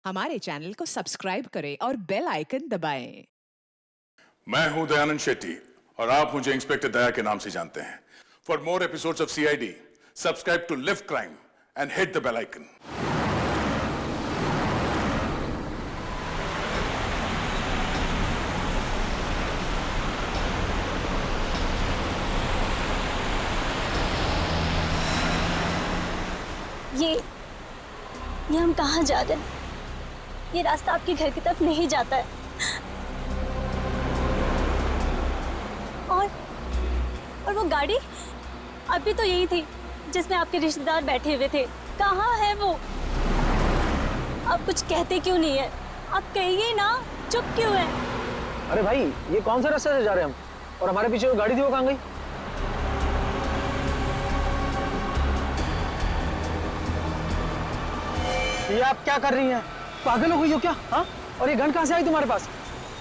हमारे चैनल को सब्सक्राइब करें और बेल आइकन दबाएं। मैं हूं दयानंद शेट्टी और आप मुझे इंस्पेक्टर दया के नाम से जानते हैं। For more episodes of CID, subscribe to Liv Crime and hit the bell icon. ये हम कहाँ जा रहे हैं? ये रास्ता आपके घर की तरफ नहीं जाता है। और वो गाड़ी अभी तो यही थी जिसमें आपके रिश्तेदार बैठे हुए थे। कहाँ है वो? आप कुछ कहते क्यों नहीं है? आप कहिए ना, चुप क्यों है? अरे भाई, ये कौन सा रास्ते से जा रहे हैं हम? और हमारे पीछे वो गाड़ी थी, वो कहाँ गई? ये आप क्या कर रही हैं? पागल हो गई हो क्या? हाँ? और ये गन कहाँ से आई तुम्हारे पास?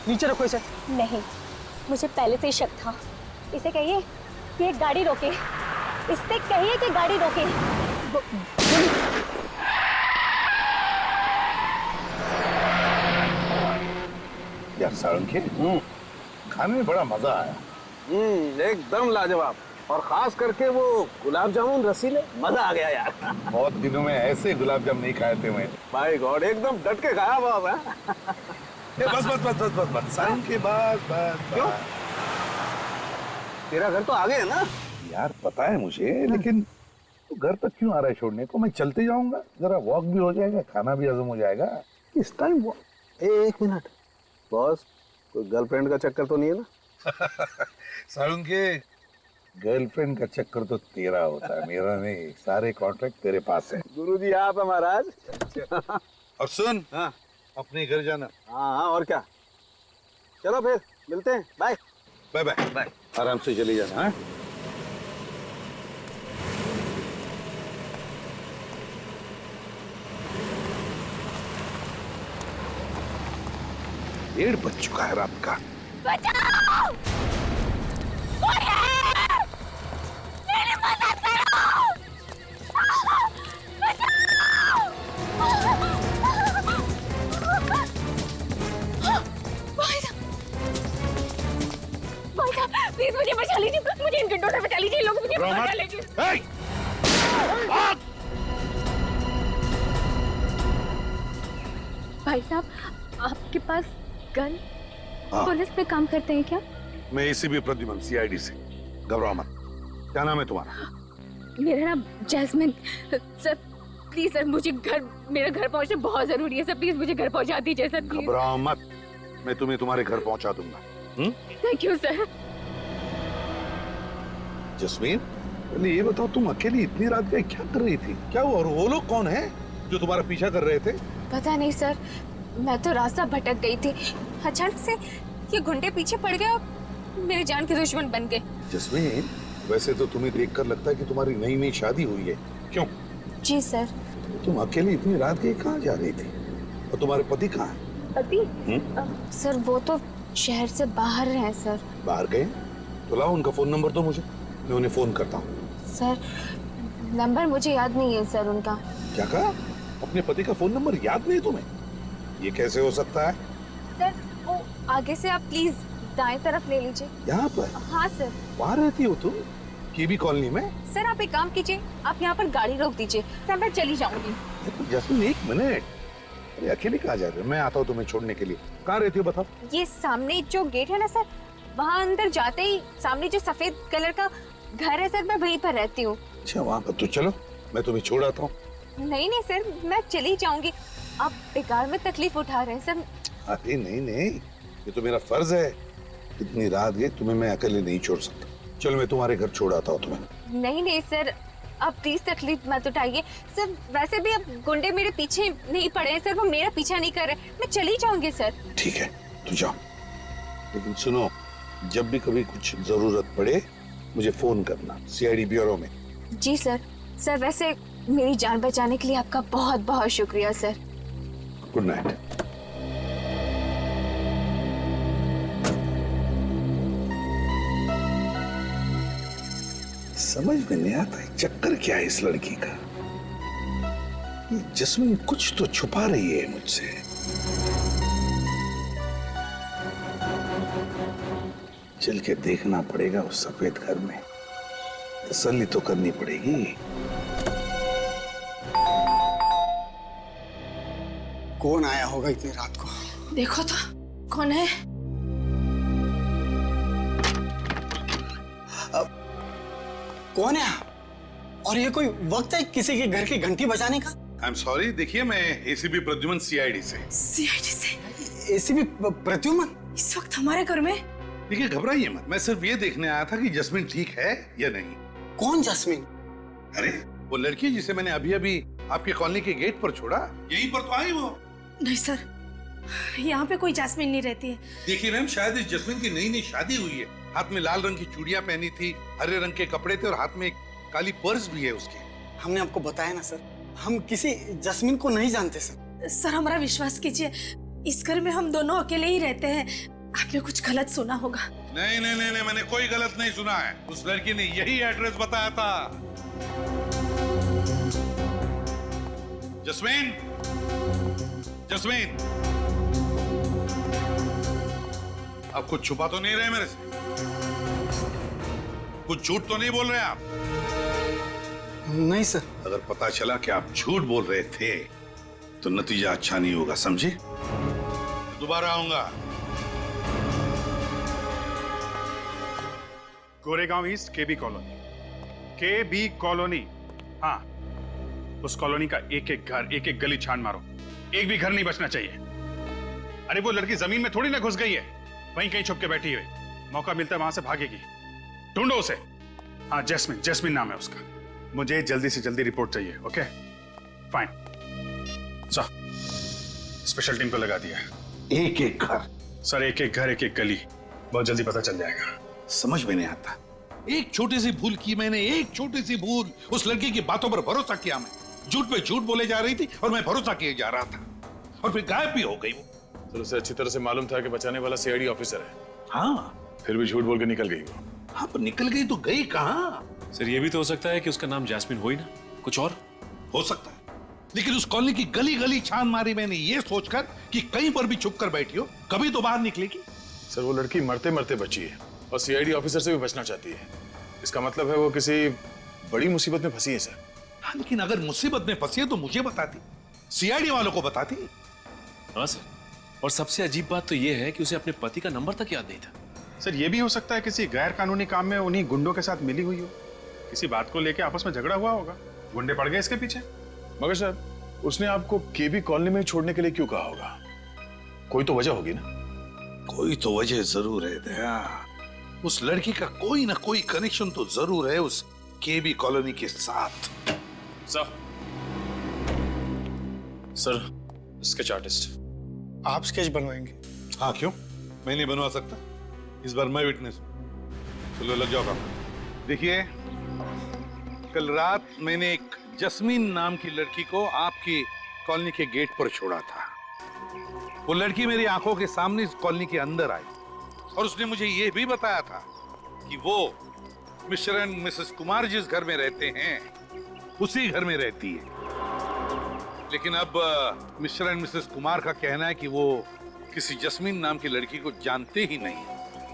नीचे रखो इसे। नहीं, मुझे पहले से ही शक था। इसे कहिए कि ये गाड़ी रोके। इससे कहिए कि गाड़ी रोके। यार सारंगी, खाने में बड़ा मजा आया। एकदम लाजवाब। और खास करके वो गुलाब जामुन रसीले, मजा आ गया यार। बहुत दिनों में ऐसे गुलाब जामुन नहीं खाए थे मैं। माय गॉड, एकदम डट के खाया बाबा। बस बस बस बस बस बस सारंगी, बस बस क्यों? तेरा घर तो आगे है ना? यार पता है मुझे, लेकिन तू घर तक क्यों आ रहा है छोड़ने को? मैं चलते जाऊंगा, जरा वॉक भी हो जाएगा, खाना भी हजम हो जाएगा। इस टाइम वो एक मिनट बॉस, कोई गर्लफ्रेंड का चक्कर तो नहीं है ना? सारंगी, गर्लफ्रेंड का चक्कर तो तेरा होता है, मेरा नहीं। सारे कॉन्ट्रैक्ट तेरे पास है। गुरुजी आप है महाराज। और सुन, हाँ अपने घर जाना। हाँ, और क्या? चलो फिर मिलते हैं। Bye bye bye bye. आराम से चली जाना। हाँ, डेढ़ बज चुका है रात का। बचाओ! कोई है! मेरी मदद करो! बचाओ! भाई साहब, प्लीज मुझे बचा लीजिए। मुझे इन गुंडों से बचा लीजिए। लोग मुझे बचा लीजिए। hey! भाई साहब, आपके पास गन? हाँ। पुलिस पे काम करते हैं क्या? मैं एसीपी प्रद्युमन, सीआईडी से। घबराओ मत। क्या नाम है तुम्हारा? मेरा नाम जैस्मिन। सर प्लीज सर, मुझे मेरा घर पहुंचना बहुत जरूरी है सर। प्लीज मुझे घर पहुंचा दीजिए सर, प्लीज। घबराओ मत, मैं तुम्हें तुम्हारे घर पहुंचा दूंगा। Thank you sir. जस्मीन, पहले ये बताओ, तुम अकेली इतनी रात गए क्या कर रही थी? क्या हुआ? और वो लोग कौन है जो तुम्हारा पीछा कर रहे थे? पता नहीं सर, मैं तो रास्ता भटक गई थी। अचानक से ये गुंडे पीछे पड़ गए और मेरे जान के दुश्मन बन गए। जस्मीन, वैसे तो तुम्हें देखकर लगता है कि तुम्हारी नई नई शादी हुई है। क्यों? जी सर। तुम अकेली इतनी रात गए कहाँ जा रही थी? और तुम्हारे पति कहाँ है? पति? सर वो तो शहर से बाहर हैं सर। बाहर गए? तो लाओ उनका फोन नंबर दो मुझे, मैं उन्हें फोन करता हूँ। सर नंबर मुझे याद नहीं है सर उनका। क्या कहा? अपने पति का फोन नंबर याद नहीं तुम्हें? ये कैसे हो सकता है? सर वो आगे से आप प्लीज दाएं तरफ ले लीजिए। यहाँ पर? हाँ सर। वहाँ रहती हो तुम? केबी कॉलोनी में? सर आप एक काम कीजिए, आप यहाँ पर गाड़ी रोक दीजिए, सर मैं चली जाऊंगी। जस्मीन एक मिनट, अरे अकेले कहाँ जा रहे हो? मैं आता हूँ तुम्हें छोड़ने के लिए। कहाँ रहती हो बताओ? ये सामने जो गेट है ना सर, वहाँ अंदर जाते ही सामने जो सफेद कलर का घर है सर, मैं वहीं पर रहती हूँ। अच्छा वहाँ पर, तो चलो मैं तुम्हें छोड़ आता हूँ। नहीं नहीं सर, मैं चली जाऊंगी। आप बेकार में तकलीफ उठा रहे हैं सर। अरे नहीं नहीं, ये तो मेरा फर्ज है। इतनी रात गए, तुम्हें मैं अकेले नहीं छोड़ सकता। चलो मैं तुम्हारे घर छोड़ आता हूँ तुम्हें। नहीं नहीं सर, आप प्लीज तकलीफ मत उठाइए सर। वैसे भी अब गुंडे मेरे पीछे नहीं पड़े हैं सर, वो मेरा पीछा नहीं कर रहे। मैं चली जाऊंगी सर। ठीक है तो जाओ, लेकिन सुनो, जब भी कभी कुछ जरूरत पड़े मुझे फोन करना, सीआईडी ब्यूरो में। जी सर। सर वैसे मेरी जान बचाने के लिए आपका बहुत बहुत शुक्रिया सर। Good night. समझ में नहीं आता है चक्कर क्या है इस लड़की का। ये जस्मीन कुछ तो छुपा रही है मुझसे। चल के देखना पड़ेगा उस सफेद घर में, तसल्ली तो करनी पड़ेगी। कौन आया होगा इतनी रात को? देखो तो कौन है? कौन है आप? और ये कोई वक्त है किसी के घर की घंटी बजाने का? आई एम सॉरी, देखिए मैं एसीपी प्रद्युमन सीआईडी से। सीआईडी से? एसीपी प्रद्युमन इस वक्त हमारे घर में? देखिए घबराइए मत, मैं सिर्फ ये देखने आया था कि जस्मीन ठीक है या नहीं। कौन जस्मीन? अरे वो लड़की जिसे मैंने अभी अभी आपके कॉलोनी के गेट पर छोड़ा, यहीं पर तो आई वो। नहीं सर, यहाँ पे कोई जैस्मिन नहीं रहती है। देखिए मैम, शायद इस जस्मीन की नई नई शादी हुई है। हाथ में लाल रंग की चूड़ियां पहनी थी, हरे रंग के कपड़े थे और हाथ में एक काली पर्स भी है उसके। हमने आपको बताया ना सर, हम किसी जस्मीन को नहीं जानते सर। सर हमारा विश्वास कीजिए, इस घर में हम दोनों अकेले ही रहते हैं। आपने कुछ गलत सुना होगा। नहीं नहीं नहीं, मैंने कोई गलत नहीं सुना है। उस लड़की ने यही एड्रेस बताया था। जस्मीन, जस्मीन, आप कुछ छुपा तो नहीं रहे मेरे से? कुछ झूठ तो नहीं बोल रहे आप? नहीं सर। अगर पता चला कि आप झूठ बोल रहे थे तो नतीजा अच्छा नहीं होगा, समझे? दोबारा आऊंगा। गोरेगांव ईस्ट केबी कॉलोनी, केबी कॉलोनी। हाँ, उस कॉलोनी का एक एक घर, एक एक गली छान मारो, एक भी घर नहीं बचना चाहिए। अरे वो लड़की जमीन में थोड़ी ना घुस गई है, वहीं कहीं छुप के बैठी हुई, मौका मिलता है वहां से भागेगी। ढूंढो उसे। हाँ, जैस्मिन, जैस्मिन नाम है उसका। मुझे जल्दी से जल्दी रिपोर्ट चाहिए। ओके फाइन, स्पेशल टीम को लगा दिया। एक एक घर? सर एक एक घर, एक एक गली, बहुत जल्दी पता चल जाएगा। समझ में नहीं आता, एक छोटी सी भूल की मैंने, एक छोटी सी भूल। उस लड़की की बातों पर भरोसा किया मैं, झूठ पे झूठ बोले जा रही थी और मैं भरोसा किए जा रहा था, और फिर गायब भी हो गई वो। तो उसे अच्छी तरह से मालूम था कि बचाने वाला सीआईडी ऑफिसर है। हाँ, फिर भी झूठ बोल के निकल गई वो। हाँ, पर निकल गई तो गई कहाँ? सर ये भी तो हो सकता है कि उसका नाम जैस्मिन हो ही ना, कुछ और हो सकता है, लेकिन उस कॉलोनी की गली गली छान मारी मैंने ये सोचकर कि कहीं पर भी छुप कर बैठी हो, कभी तो बाहर निकलेगी। सर वो लड़की मरते मरते बची है और सीआईडी ऑफिसर से भी बचना चाहती है। इसका मतलब है वो किसी बड़ी मुसीबत में फंसी है सर। हाँ, लेकिन अगर मुसीबत में फंसी है तो मुझे बताती, सीआईडी वालों को बताती। हाँ सर, और सबसे अजीब बात तो ये है कि उसे अपने पति का नंबर तक याद नहीं था। सर ये भी हो सकता है किसी गैर कानूनी काम में उन्हीं गुंडों के साथ मिली हुई हो, किसी बात को लेके आपस में झगड़ा हुआ होगा, गुंडे पड़ गए इसके पीछे। मगर सर उसने आपको केबी कॉलोनी में छोड़ने के लिए क्यों कहा होगा? कोई तो वजह होगी ना? कोई तो वजह जरूर है दया, उस लड़की का कोई ना कोई कनेक्शन तो जरूर है उस केबी कॉलोनी के साथ। Sir sketch artist. आप स्केच बनवाएंगे? हाँ, क्यों? मैं नहीं बनवा सकता, इस बार मैं विटनेस। चलो लग जाओ काम। देखिए, कल रात मैंने एक जस्मीन नाम की लड़की को आपकी कॉलोनी के गेट पर छोड़ा था। वो लड़की मेरी आंखों के सामने इस कॉलोनी के अंदर आई और उसने मुझे ये भी बताया था कि वो मिस्टर एंड मिसेस कुमार जिस घर में रहते हैं उसी घर में रहती है। लेकिन अब मिस्टर एंड मिसेस कुमार का कहना है कि वो किसी जस्मीन नाम की लड़की को जानते ही नहीं।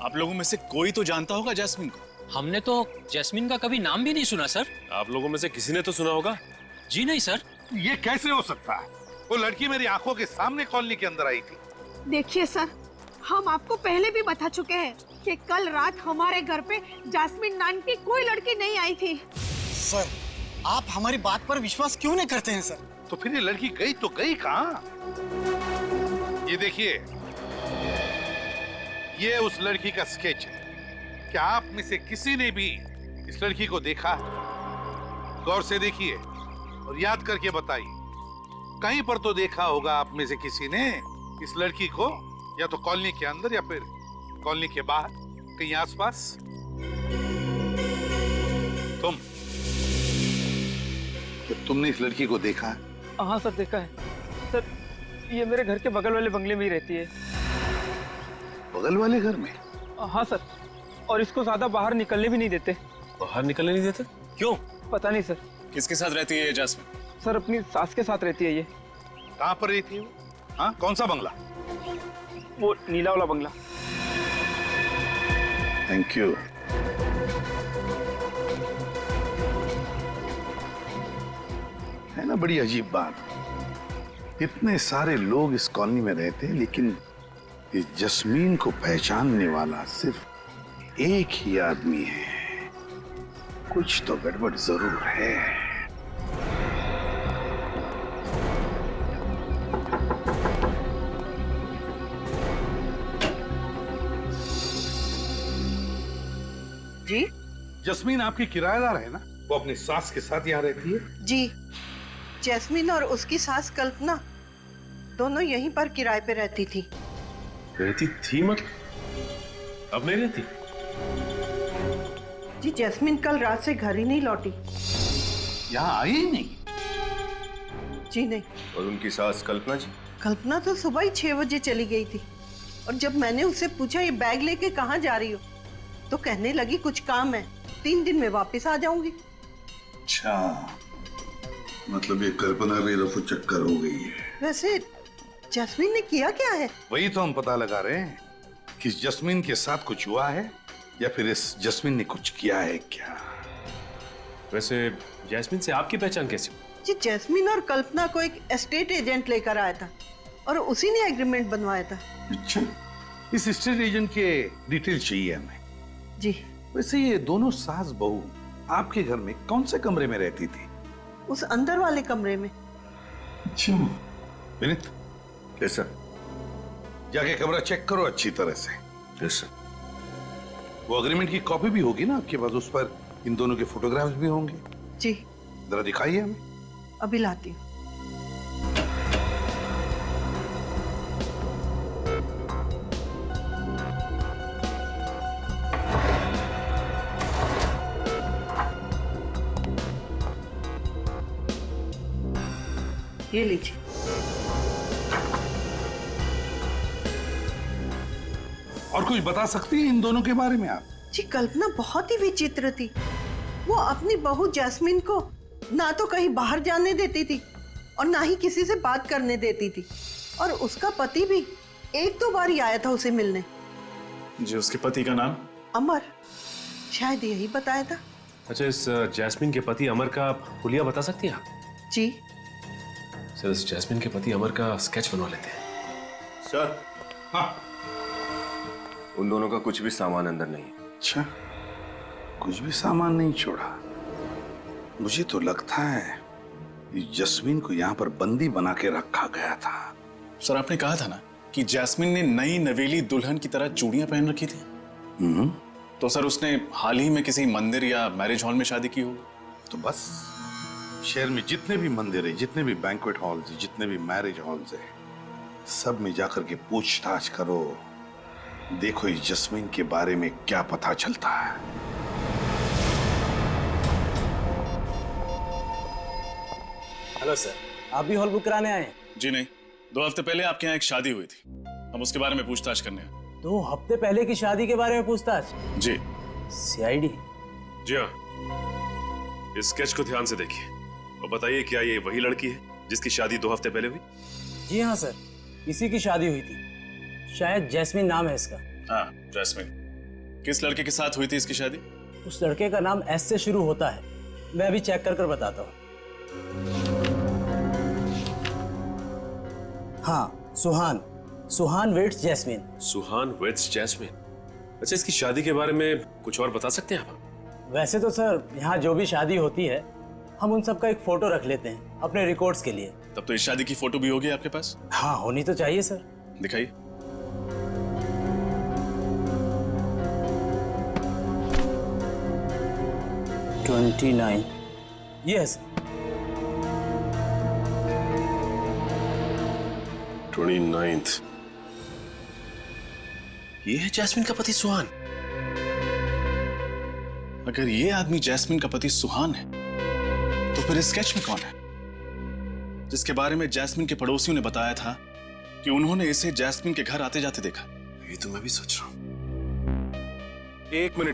आप लोगों में से कोई तो जानता होगा जैस्मिन को। हमने तो जैस्मिन का कभी नाम भी नहीं सुना सर। आप लोगों में से किसी ने तो सुना होगा। जी नहीं सर। ये कैसे हो सकता है? वो लड़की मेरी आंखों के सामने कॉलोनी के अंदर आई थी। देखिए सर, हम आपको पहले भी बता चुके हैं कि कल रात हमारे घर पे जैस्मिन नाम की कोई लड़की नहीं आई थी। सर, आप हमारी बात पर विश्वास क्यों नहीं करते हैं सर? तो फिर ये लड़की गई तो गई कहाँ? ये देखिए, ये उस लड़की का स्केच है। क्या आप में से किसी ने भी इस लड़की को देखा? गौर से देखिए और याद करके बताइए। कहीं पर तो देखा होगा आप में से किसी ने इस लड़की को, या तो कॉलोनी के अंदर या फिर कॉलोनी के बाहर, कहीं आसपास। तुमने इस लड़की को देखा है? हाँ सर, देखा है सर। ये मेरे घर के बगल वाले बंगले में ही रहती है। बगल वाले घर में? हाँ सर, और इसको ज्यादा बाहर निकलने भी नहीं देते। बाहर निकलने नहीं देते? क्यों? पता नहीं सर। किसके साथ रहती है ये जैस्मिन? सर अपनी सास के साथ रहती है ये। कहाँ पर रहती है वो? हाँ, कौन सा बंगला? वो नीला वाला बंगला। Thank you. है ना बड़ी अजीब बात, इतने सारे लोग इस कॉलोनी में रहते हैं लेकिन इस जस्मीन को पहचानने वाला सिर्फ एक ही आदमी है। कुछ तो गड़बड़ जरूर है। जी जस्मीन आपकी किराएदार है ना? वो अपनी सास के साथ यहाँ रहती है? जी, जैस्मिन और उसकी सास कल्पना दोनों यहीं पर किराए पे रहती थी। रहती थी मतलब? अब नहीं रहती? जी जैस्मिन कल रात से घर ही नहीं लौटी। यहाँ आई ही नहीं? जी नहीं। और उनकी सास कल्पना जी? कल्पना तो सुबह ही 6 बजे चली गई थी और जब मैंने उससे पूछा ये बैग लेके कहाँ जा रही हो तो कहने लगी कुछ काम है, 3 दिन में वापस आ जाऊंगी। अच्छा, मतलब ये कल्पना भी रफू चक्कर हो गई है। वैसे जैस्मिन ने किया क्या है? वही तो हम पता लगा रहे हैं कि जस्मीन के साथ कुछ हुआ है या फिर इस जस्मीन ने कुछ किया है क्या। वैसे जैस्मिन से आपकी पहचान कैसी? जी जैस्मिन और कल्पना को एक एस्टेट एजेंट लेकर आया था और उसी ने एग्रीमेंट बनवाया था। अच्छा, इस एस्टेट एजेंट के डिटेल चाहिए हमें। जी। वैसे ये दोनों सास बहू आपके घर में कौन से कमरे में रहती थी? उस अंदर वाले कमरे में। अच्छा विनीत, कैसा? जाके कमरा चेक करो अच्छी तरह से। कैसा? वो एग्रीमेंट की कॉपी भी होगी ना आपके पास, उस पर इन दोनों के फोटोग्राफ्स भी होंगे। जी। जरा दिखाइए हमें। अभी लाती हूँ। ये लीजिए। और कुछ बता सकती हैं इन दोनों के बारे में आप? जी कल्पना बहुत ही विचित्र थी। वो अपनी बहू जैस्मिन को ना तो कहीं बाहर जाने देती थी और ना ही किसी से बात करने देती थी और उसका पति भी 1-2 बार ही आया था उसे मिलने। जी, उसके पति का नाम? अमर, शायद यही बताया था। अच्छा, इस जैस्मिन के पति अमर का हुलिया बता सकती हैं आप? जी सर, इस जैस्मिन के पति अमर का स्केच बनवा लेते हैं। सर। हाँ, उन दोनों का कुछ भी सामान अंदर नहीं है। अच्छा, कुछ भी सामान नहीं छोड़ा? मुझे तो लगता है जस्मीन को यहाँ पर बंदी बना के रखा गया था। सर, आपने कहा था ना कि जैस्मिन ने नई नवेली दुल्हन की तरह चूड़ियां पहन रखी थी। तो सर उसने हाल ही में किसी मंदिर या मैरिज हॉल में शादी की होगी। तो बस शहर में जितने भी मंदिर है, जितने भी बैंक्वेट हॉल्स है, जितने भी मैरिज हॉल्स है, सब में जाकर के पूछताछ करो। देखो इस जस्मीन के बारे में क्या पता चलता है। हेलो सर, आप भी हॉल बुक कराने आए हैं? जी नहीं, 2 हफ्ते पहले आपके यहाँ एक शादी हुई थी, हम उसके बारे में पूछताछ करने आए। 2 हफ्ते पहले की शादी के बारे में पूछताछ? जी। सीआईडी? जी हाँ। इस स्केच को ध्यान से देखिए और बताइए, क्या ये वही लड़की है जिसकी शादी 2 हफ्ते पहले हुई? जी हाँ सर, इसी की शादी हुई थी। शायद जैस्मिन नाम है इसका। हाँ, जैस्मिन। किस लड़के के साथ हुई थी इसकी शादी? उस लड़के का नाम एस से शुरू होता है, मैं अभी चेक कर बताता हूँ। हाँ, सुहान वेट्स जैस्मिन। सुहान वेट्स जैस्मिन। अच्छा, इसकी शादी के बारे में कुछ और बता सकते हैं आप? वैसे तो सर यहाँ जो भी शादी होती है हम उन सब का एक फोटो रख लेते हैं अपने रिकॉर्ड्स के लिए। तब तो इस शादी की फोटो भी होगी आपके पास? हाँ, होनी तो चाहिए सर। दिखाइए। यस। 29th। ये है जैस्मिन का पति सुहान। अगर ये आदमी जैस्मिन का पति सुहान है तो फिर इस स्केच में कौन है जिसके बारे में जैस्मिन के पड़ोसियों ने बताया था कि उन्होंने इसे जैस्मिन के घर आते जाते देखा? ये तो मैं भी सोच रहा हूं। एक मिनट।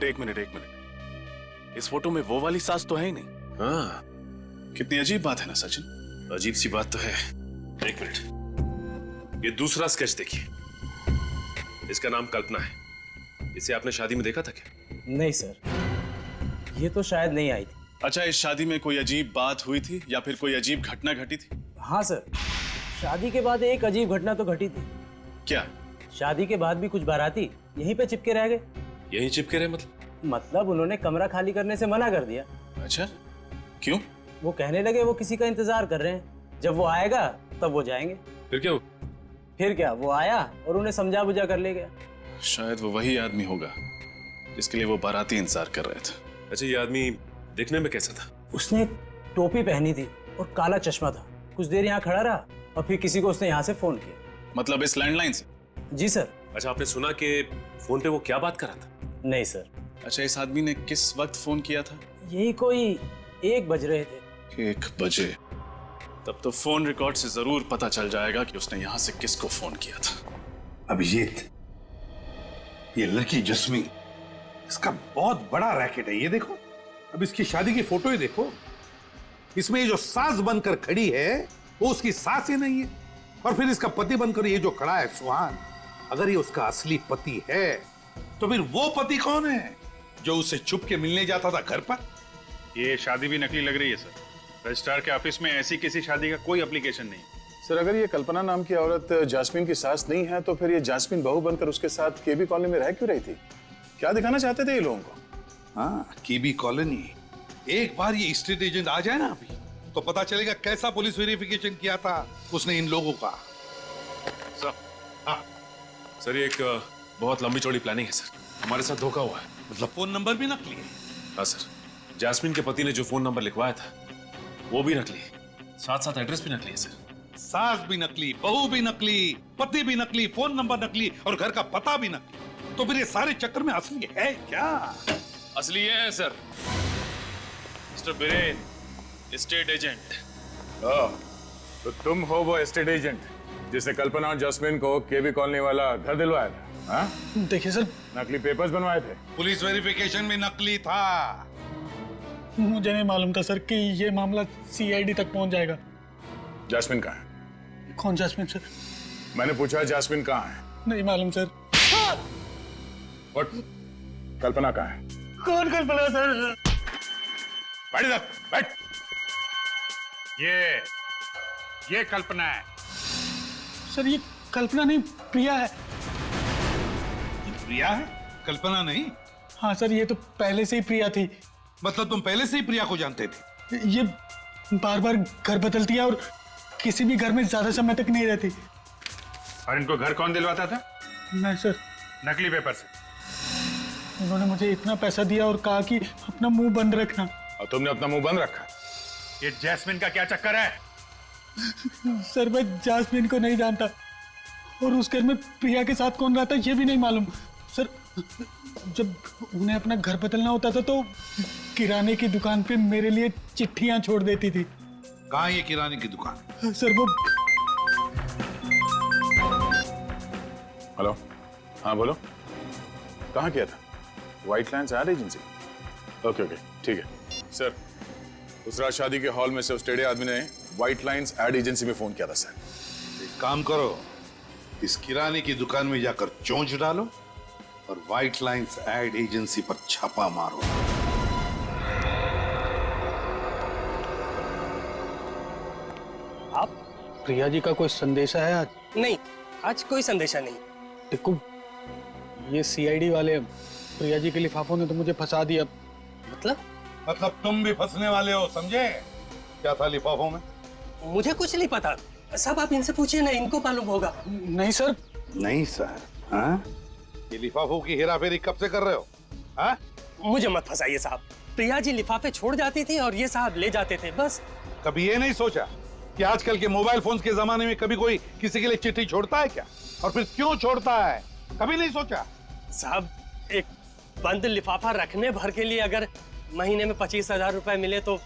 इस फोटो में वो वाली सास तो है ही नहीं। हाँ, कितनी अजीब बात है ना सचिन। अजीब सी बात तो है। एक मिनट, ये दूसरा स्केच देखिए। इसका नाम कल्पना है। इसे आपने शादी में देखा था क्या? नहीं सर, ये तो शायद नहीं आई थी। अच्छा, इस शादी में कोई अजीब बात हुई थी या फिर कोई अजीब घटना घटी थी? हाँ सर, शादी के बाद एक अजीब घटना तो घटी थी। क्या? शादी के बाद भी कुछ बाराती यहीं पे चिपके रह गए। यहीं चिपके रहे मतलब उन्होंने कमरा खाली करने से मना कर दिया। अच्छा, क्यों? वो कहने लगे वो किसी का इंतजार कर रहे हैं, जब वो आएगा तब वो जाएंगे। फिर क्या? फिर क्या, वो आया और उन्हें समझा बुझा कर ले गया। शायद वो वही आदमी होगा जिसके लिए वो बाराती इंतजार कर रहे थे। अच्छा, ये आदमी देखने में कैसा था? उसने एक टोपी पहनी थी और काला चश्मा था। कुछ देर यहाँ खड़ा रहा और फिर किसी को उसने यहाँ से फोन किया। मतलब इस लैंडलाइन से? जी सर। अच्छा, आपने सुना कि फोन पे वो क्या बात कर रहा था? नहीं सर। अच्छा, इस आदमी ने किस वक्त फोन किया था? यही कोई 1 बज रहे थे। 1 बजे? तब तो फोन रिकॉर्ड से जरूर पता चल जाएगा कि उसने यहाँ से किसको फोन किया था। अभिजीत, ये लड़की जस्मीन, इसका बहुत बड़ा रैकेट है। ये देखो, अब इसकी शादी की फोटो ही देखो। इसमें ये जो सास बनकर खड़ी है वो उसकी सास ही नहीं है, और फिर इसका पति बनकर ये जो खड़ा है सुहान, अगर ये उसका असली पति है तो फिर वो पति कौन है जो उससे छुप के मिलने जाता था घर पर? ये शादी भी नकली लग रही है सर। रजिस्ट्रार के ऑफिस में ऐसी किसी शादी का कोई एप्लीकेशन नहीं। सर, अगर ये कल्पना नाम की औरत जास्मीन की सास नहीं है तो फिर ये जास्मीन बहू बनकर उसके साथ केबी कॉलोनी में रह क्यों रही थी? क्या दिखाना चाहते थे ये लोगों को? हाँ, केबी कॉलोनी। एक बार ये स्टेट एजेंट आ जाए ना अभी, तो पता चलेगा कैसा पुलिस वेरिफिकेशन किया था उसने इन लोगों का। सर, ये एक बहुत लंबी चौड़ी प्लानिंग है सर। हमारे साथ धोखा हुआ है। मतलब फोन नंबर भी नकली है? हाँ सर, जास्मीन के पति ने जो फोन नंबर लिखवाया था वो भी नकली है, साथ साथ एड्रेस भी नकली है सर। सास भी नकली, बहू भी नकली, पति भी नकली, फोन नंबर नकली और घर का पता भी नकली। तो फिर ये सारे चक्कर में असली है क्या? असली है sir, mister villain, state agent. तो तुम हो वो एस्टेट एजेंट जिसने कल्पना और जस्मिन को केबी कॉलोनी वाला घर दिलवाया था? हाँ? देखिए सर, नकली पेपर्स बनवाए थे। पुलिस वेरिफिकेशन में नकली था। मुझे नहीं मालूम था सर कि ये मामला सीआईडी तक पहुंच जाएगा। जस्मिन कहाँ है? कौन जस्मिन सर? मैंने पूछा जस्मिन कहाँ है? नहीं मालूम सर। और कल्पना कहाँ है? कौन कल्पना सर? बैठ इधर, बैठ। ये कल्पना है सर। ये कल्पना नहीं, प्रिया है। प्रिया है, कल्पना नहीं? हाँ सर, ये तो पहले से ही प्रिया थी। मतलब तुम पहले से ही प्रिया को जानते थे? ये बार बार घर बदलती है और किसी भी घर में ज्यादा समय तक नहीं रहती। और इनको घर कौन दिलवाता था? नहीं सर। नकली पेपर से। उन्होंने मुझे इतना पैसा दिया और कहा कि अपना मुंह बंद रखना। और तुमने अपना मुंह बंद रखा? ये जैस्मिन का क्या चक्कर है? सर, मैं जास्मिन को नहीं जानता और उस घर में प्रिया के साथ कौन रहता ये भी नहीं मालूम। सर, जब उन्हें अपना घर बदलना होता था तो किराने की दुकान पे मेरे लिए चिट्ठियां छोड़ देती थी। कहाँ ये किराने की दुकान? सर, वो हेलो, हाँ बोलो, कहाँ किया था? White lines ad agency. Okay okay, ठीक है सर। उस रात शादी के हॉल में से उस टेढ़े आदमी ने व्हाइट लाइन्स एड एजेंसी में फोन किया था सर। एक काम करो, इस किराने की दुकान में जाकर चोंच डालो और व्हाइट लाइन्स एड एजेंसी पर छापा मारो। आप प्रिया जी का कोई संदेशा है आज? नहीं, आज कोई संदेशा नहीं। देखो, ये सीआईडी वाले प्रिया जी के लिफाफों ने तो मुझे फंसा दिया। मतलब तुम भी फंसने वाले हो, समझे? क्या था लिफाफों में? मुझे कुछ नहीं पता साहब, आप इनसे पूछिए ना, इनको मालूम होगा। नहीं सर। नहीं सर? हाँ? ये लिफाफों की हेराफेरी कब से कर रहे हो? हाँ? मुझे मत फंसाइए साहब। प्रिया जी लिफाफे छोड़ जाती थी और ये साहब ले जाते थे, बस। कभी ये नहीं सोचा कि आजकल के मोबाइल फोन्स के जमाने में कभी कोई किसी के लिए चिट्ठी छोड़ता है क्या? और फिर क्यों छोड़ता है? कभी नहीं सोचा? साहब, एक बंद लिफाफा रखने भर के लिए अगर महीने में 25,000 रुपए मिले तो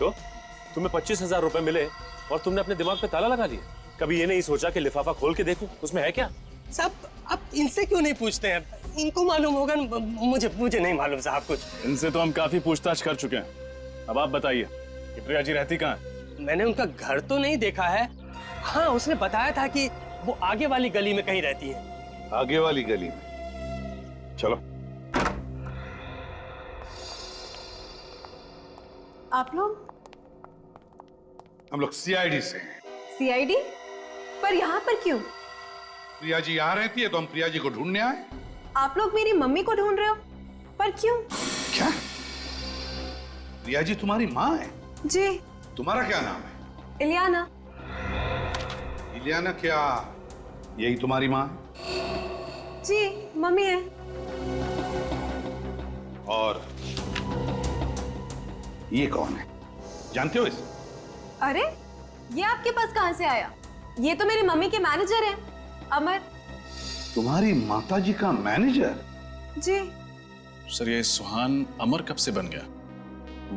तुम्हें 25,000 रुपए मिले और तुमने अपने दिमाग पे ताला लगा लिया? कभी ये नहीं सोचा कि लिफाफा खोल के देखूं उसमें है क्या? साहब, आप इनसे क्यों नहीं पूछते हैं? इनको मालूम होगा। मुझे नहीं मालूम साहब कुछ। इनसे तो हम काफी पूछताछ कर चुके हैं। अब आप बताइए कि प्रिया जी रहती कहाँ है? मैंने उनका घर तो नहीं देखा है। हाँ, उसने बताया था कि वो आगे वाली गली में कहीं रहती है। आगे वाली गली में? चलो। आप लोग? हम लोग सीआईडी से हैं। सीआईडी? पर यहाँ पर क्यों? प्रिया जी यहाँ रहती है तो हम प्रिया जी को ढूंढने आए। आप लोग मेरी मम्मी को ढूंढ रहे हो? पर क्यों? क्या? प्रिया जी तुम्हारी माँ है? जी। तुम्हारा क्या नाम है? इलियाना। इलियाना क्या यही तुम्हारी माँ है? जी, मम्मी है। और ये कौन है? जानते हो इसे? अरे, ये आपके पास कहां से आया? ये तो मेरी मम्मी के मैनेजर हैं, अमर। तुम्हारी माताजी का मैनेजर? जी। सर, ये सुहान अमर कब से बन गया?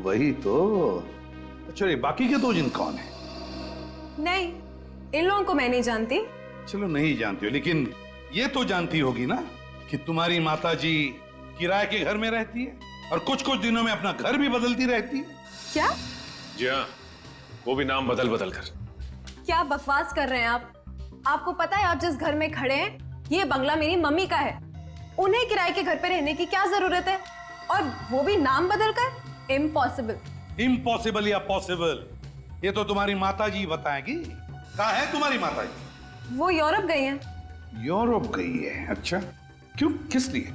वही तो। अच्छा, ये बाकी के दो जिन कौन है? नहीं, इन लोगों को मैं नहीं जानती। चलो नहीं जानती हो, लेकिन ये तो जानती होगी ना कि तुम्हारी माताजी किराए के घर में रहती है और कुछ कुछ दिनों में अपना घर भी बदलती रहती है। क्या? जी हाँ, वो भी नाम बदल बदल कर। क्या बकवास कर रहे हैं आप? आपको पता है आप जिस घर में खड़े हैं, ये बंगला मेरी मम्मी का है। उन्हें किराए के घर पे रहने की क्या जरूरत है? और वो भी नाम बदल कर? इम्पॉसिबल। इम्पॉसिबल या पॉसिबल, ये तो तुम्हारी माताजी बताएगी। कहाँ है तुम्हारी माताजी? वो यूरोप गई हैं। यूरोप गई है? अच्छा, क्यों, किस लिए?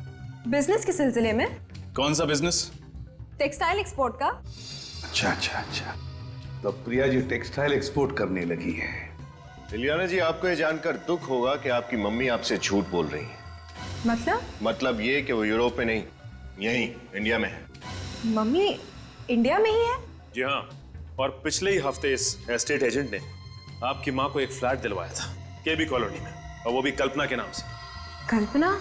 बिजनेस के सिलसिले में। कौन सा बिजनेस? टेक्सटाइल एक्सपोर्ट का। अच्छा अच्छा अच्छा, तो प्रिया जी टेक्सटाइल एक्सपोर्ट करने लगी है। इलियाना जी, आपको ये जानकर दुख होगा कि आपकी मम्मी आपसे झूठ बोल रही है। मतलब ये कि वो यूरोप में नहीं, यहीं इंडिया में है। मम्मी इंडिया में ही है? जी हाँ, और पिछले ही हफ्ते इस एस्टेट एजेंट ने आपकी माँ को एक फ्लैट दिलवाया था केबी कॉलोनी में, और वो भी कल्पना के नाम से। कल्पना?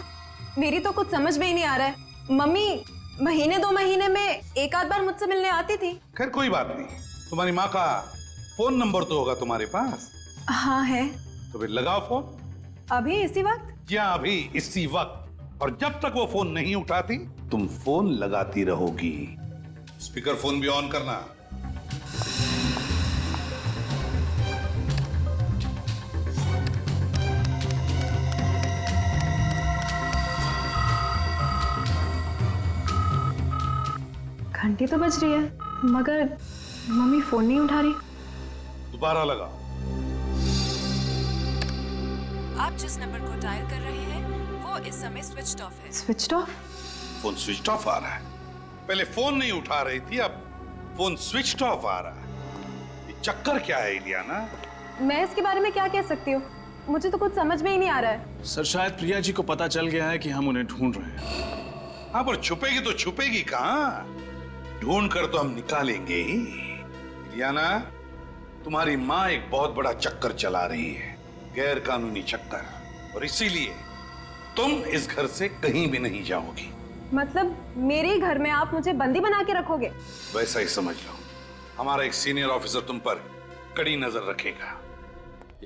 मेरी तो कुछ समझ में ही नहीं आ रहा है। मम्मी महीने 2 महीने में एक आध बार मुझसे मिलने आती थी। खैर कोई बात नहीं, तुम्हारी माँ का फोन नंबर तो होगा तुम्हारे पास? हाँ है। तो फिर लगाओ फोन। अभी इसी वक्त? क्या अभी इसी वक्त? और जब तक वो फोन नहीं उठाती तुम फोन लगाती रहोगी। स्पीकर फोन भी ऑन करना। घंटी तो बज रही है, मगर मम्मी फोन नहीं उठा रही। दोबारा लगाओ। आप जिस नंबर को डायल कर रहे हैं वो इस समय स्विच्ड ऑफ है। Switched off? Phone switch off आ रहा है। पहले फोन नहीं उठा रही थी, अब फोन स्विच ऑफ आ रहा है। ये चक्कर क्या है इलियाना? मैं इसके बारे में क्या कह सकती हूँ? मुझे तो कुछ समझ में ही नहीं आ रहा है। सर, शायद प्रिया जी को पता चल गया है कि हम उन्हें ढूंढ रहे हैं। हाँ, पर छुपेगी तो छुपेगी कहाँ? ढूंढ कर तो हम निकालेंगे ही। इलियाना, तुम्हारी माँ एक बहुत बड़ा चक्कर चला रही है, गैर कानूनी चक्कर, और इसीलिए तुम इस घर से कहीं भी नहीं जाओगी। मतलब मेरे घर में आप मुझे बंदी बना के रखोगे? वैसा ही समझ लो। हमारा एक सीनियर ऑफिसर तुम पर कड़ी नजर रखेगा।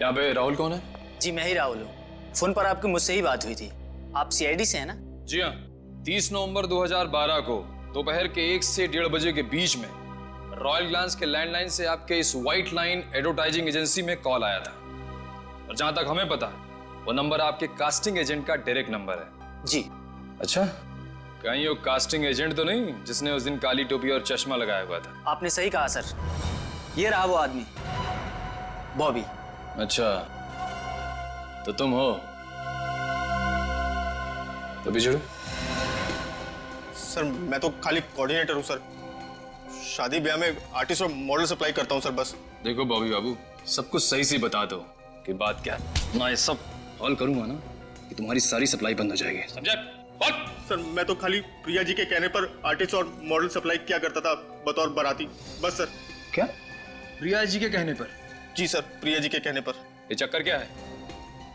यहाँ पे राहुल कौन है? जी मैं ही राहुल हूँ। फोन पर आपकी मुझसे ही बात हुई थी। आप सीआईडी से हैं ना? जी हाँ। 30 नवंबर 2012 को दोपहर के 1 से 1:30 बजे के बीच में रॉयल ग्लांस के लैंडलाइन से आपके इस व्हाइट लाइन एडवर्टाइजिंग एजेंसी में कॉल आया था, और जहां तक हमें पता है वो नंबर आपके कास्टिंग एजेंट का डायरेक्ट नंबर है। जी। अच्छा, कहीं वो कास्टिंग एजेंट तो नहीं जिसने उस दिन काली टोपी और चश्मा लगाया हुआ था? आपने सही कहा सर, ये रहा वो आदमी, बॉबी। अच्छा, तो तुम हो? तो बिछड़ो। सर मैं तो खाली कोऑर्डिनेटर हूँ सर, शादी ब्याह में आर्टिस्ट और मॉडल सप्लाई करता हूँ सर बस। देखो बॉबी बाबू, सब कुछ सही से बता दो कि बात क्या है। मैं ये सब हॉल करूंगा ना कि तुम्हारी सारी सप्लाई बंद हो जाएगी, समझे? सर मैं तो खाली प्रिया जी के कहने पर आर्टिस्ट और मॉडल सप्लाई किया करता था बतौर बाराती, बस सर। क्या? प्रिया जी के कहने पर? जी सर, प्रिया जी के कहने पर। ये चक्कर क्या है?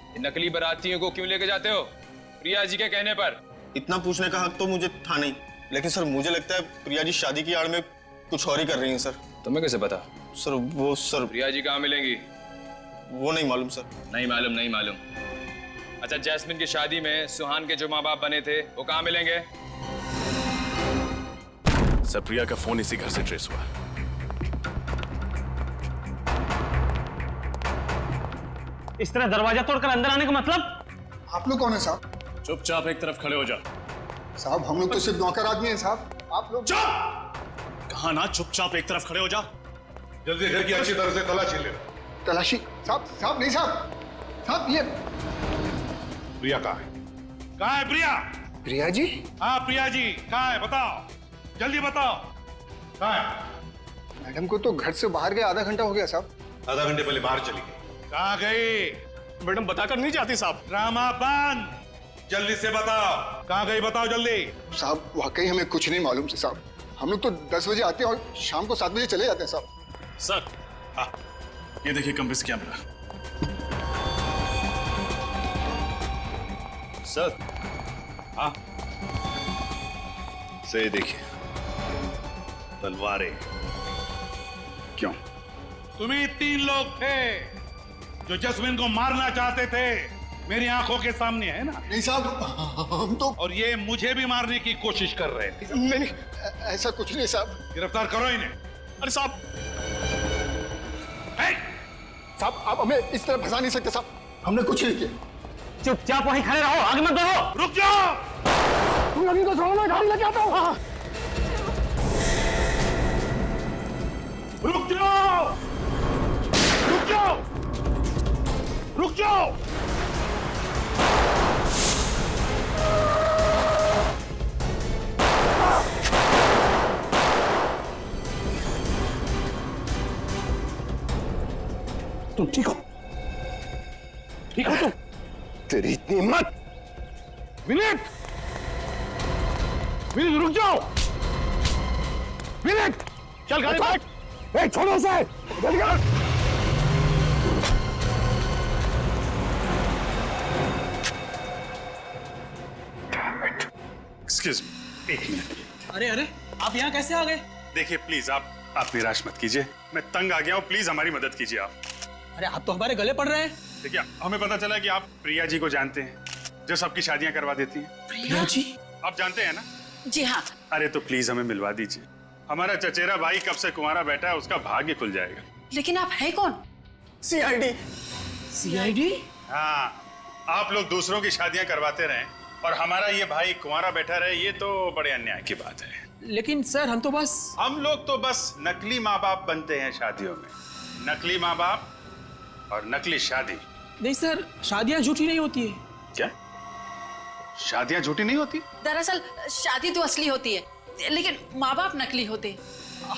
ये नकली बारातियों को क्यों लेके जाते हो प्रिया जी के कहने पर? इतना पूछने का हक तो मुझे था नहीं, लेकिन सर मुझे लगता है प्रिया जी शादी की आड़ में कुछ और ही कर रही हैं सर। तुम्हें कैसे पता? सर वो सर प्रिया जी कहाँ मिलेंगी? वो नहीं मालूम सर। नहीं मालूम? नहीं मालूम। अच्छा, जैस्मिन की शादी में सुहान के जो माँ बाप बने थे वो कहाँ मिलेंगे? सर, प्रिया का फोन इसी घर से ट्रेस हुआ। इस तरह दरवाजा तोड़कर अंदर आने का मतलब? आप लोग कौन है साहब? चुपचाप एक तरफ खड़े हो जा। साहब हम लोग तो सिर्फ नौकर आदमी हैं साहब। आप लोग कहा ना चुपचाप एक तरफ खड़े हो जा। जल्दी घर की अच्छी तरह से तलाशी ले। तलाशी? साहब नहीं साहब। साहब ये प्रिया कहाँ है? कहाँ है प्रिया? प्रिया जी? हाँ प्रिया जी कहाँ है बताओ, जल्दी बताओ कहाँ है? मैडम को तो घर से बाहर गए आधा घंटा हो गया साहब। आधा घंटे पहले बाहर चली गई। कहाँ गई? मैडम बताकर नहीं जाती साहब। ड्रामा बंद, जल्दी से बताओ कहाँ गई, बताओ जल्दी। साहब वाकई हमें कुछ नहीं मालूम से साहब। हम लोग तो 10 बजे आते हैं और शाम को 7 बजे चले जाते हैं साहब। सर हाँ ये देखिए कंप्रेस कैमरा। सर हाँ से देखिए तलवारें। क्यों? तुम्ही 3 लोग थे जो जस्मिन को मारना चाहते थे, मेरी आंखों के सामने है ना? नहीं साहब हम तो। और ये मुझे भी मारने की कोशिश कर रहे थे। नहीं ऐसा कुछ नहीं साहब। गिरफ्तार करो इन्हें। अरे साहब साहब आप हमें इस तरह फंसा नहीं सकते साहब, हमने कुछ नहीं किया। चुपचाप वहीं खड़े रहो, आगे मत बढ़ो। रुक जाओ। तुम अभी तो छोड़ो, मैं गाड़ी लेके आता हूँ। रुक जाओ, रुक जाओ, रुक जाओ। तुम ठीक हो? ठीक हो तुम? तेरी इतनी हिम्मत। विनीत, विनीत रुक जाओ। विनीत चल गाड़ी बैठ। छोड़ो उसे, जल्दी कर। Excuse me, 1 minute. अरे अरे आप यहाँ कैसे आ गए? देखिए प्लीज आप निराश मत कीजिए, मैं तंग आ गया हूँ, प्लीज हमारी मदद कीजिए आप। अरे आप तो हमारे गले पड़ रहे हैं। देखिए हमें पता चला कि आप प्रिया जी को जानते हैं, जो सबकी शादियां करवा देती हैं। प्रिया जी? आप जानते हैं ना? जी हाँ। अरे तो प्लीज हमें मिलवा दीजिए, हमारा चचेरा भाई कब से कुंवारा बैठा है, उसका भाग्य खुल जाएगा। लेकिन आप हैं कौन? CID। CID? हाँ, आप लोग दूसरों की शादियां करवाते रहें और हमारा ये भाई कुंवारा बैठा रहे, ये तो बड़े अन्याय की बात है। लेकिन सर हम लोग तो बस नकली माँ बाप बनते हैं शादियों में। नकली माँ बाप और नकली शादी। नहीं सर, शादियां झूठी नहीं होती है। क्या? शादियां झूठी नहीं होती? दरअसल शादी तो असली होती है, लेकिन माँ बाप नकली होते हैं।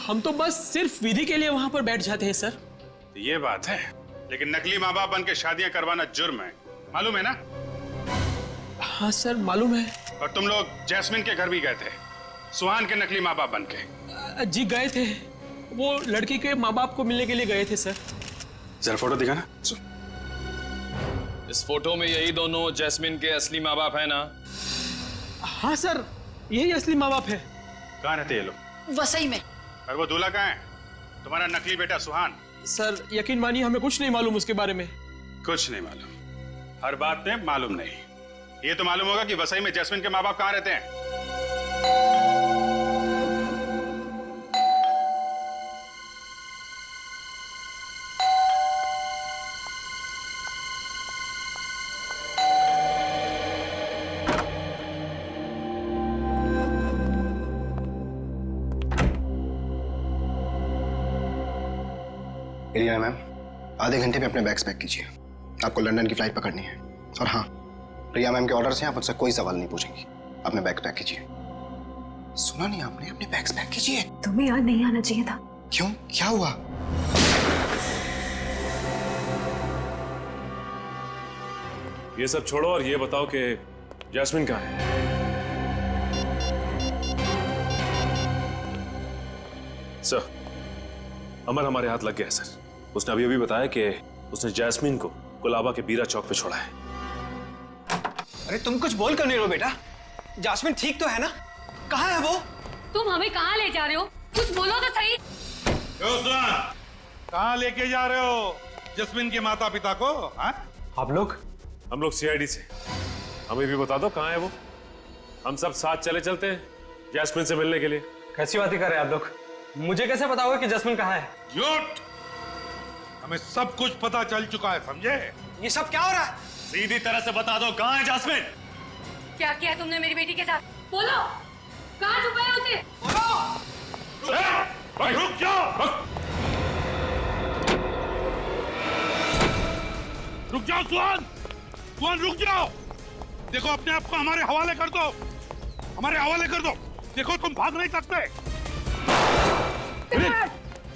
हम तो बस सिर्फ विधि के लिए वहां पर बैठ जाते हैं सर। ये बात है, लेकिन नकली माँ बाप बन के शादियां करवाना जुर्म है, मालूम है ना? हाँ सर मालूम है। और तुम लोग जैस्मिन के घर भी गए थे, सुहान के नकली माँ बाप बन के। जी गए थे, वो लड़की के माँ बाप को मिलने के लिए गए थे सर। जरा फोटो दिखाना। इस फोटो में यही दोनों जैस्मिन के असली माँ बाप है ना? हाँ सर, यही असली माँ बाप है। कहाँ रहते ये लोग? वसई में। और वो दूल्हा कहाँ है? तुम्हारा नकली बेटा सुहान। सर यकीन मानिए हमें कुछ नहीं मालूम उसके बारे में। कुछ नहीं मालूम? हर बात में मालूम नहीं। ये तो मालूम होगा कि वसई में जैस्मिन के माँ बाप कहाँ रहते हैं। इलियाना मैम, आधे घंटे में अपने बैग्स पैक कीजिए, आपको लंदन की फ्लाइट पकड़नी है। और हाँ, प्रिया मैम के ऑर्डर से आप मुझसे कोई सवाल नहीं पूछेंगी। अपने बैग्स पैक कीजिए। सुना नहीं आपने? अपने बैग्स पैक कीजिए। तुम्हें यहाँ नहीं आना चाहिए था। क्यों, क्या हुआ? ये सब छोड़ो और ये बताओ कि जैस्मिन कहाँ है? सर, अमर हमारे हाथ लग गया है सर। उसने अभी बताया कि उसने जैस्मिन को गुलाबा के बीरा चौक पे छोड़ा है। अरे तुम कुछ बोल कर नहीं रहो बेटा, जैस्मिन ठीक तो है ना? कहाँ है वो? तुम हमें कहाँ ले जा रहे हो? कुछ बोलो तो सही। कहाँ लेके जा रहे हो जैस्मिन के माता पिता को? हाँ? आप लोग? हम लोग CID से। हमें भी बता दो कहाँ है वो, हम सब साथ चले चलते हैं जैस्मिन से मिलने के लिए। कैसी बातें कर रहे हैं आप लोग? मुझे कैसे पता होगा कि जैस्मिन कहाँ है? झूठ! हमें सब कुछ पता चल चुका है, समझे? ये सब क्या हो रहा है? सीधी तरह से बता दो, कहाँ है जास्मिन? क्या किया तुमने मेरी बेटी के साथ? बोलो, कहाँ छुपाया उसे? भाई रुक जाओ, रुक जाओ सुहान, सुहान रुक जाओ। देखो अपने आप को हमारे हवाले कर दो, हमारे हवाले कर दो। देखो तुम भाग नहीं सकते।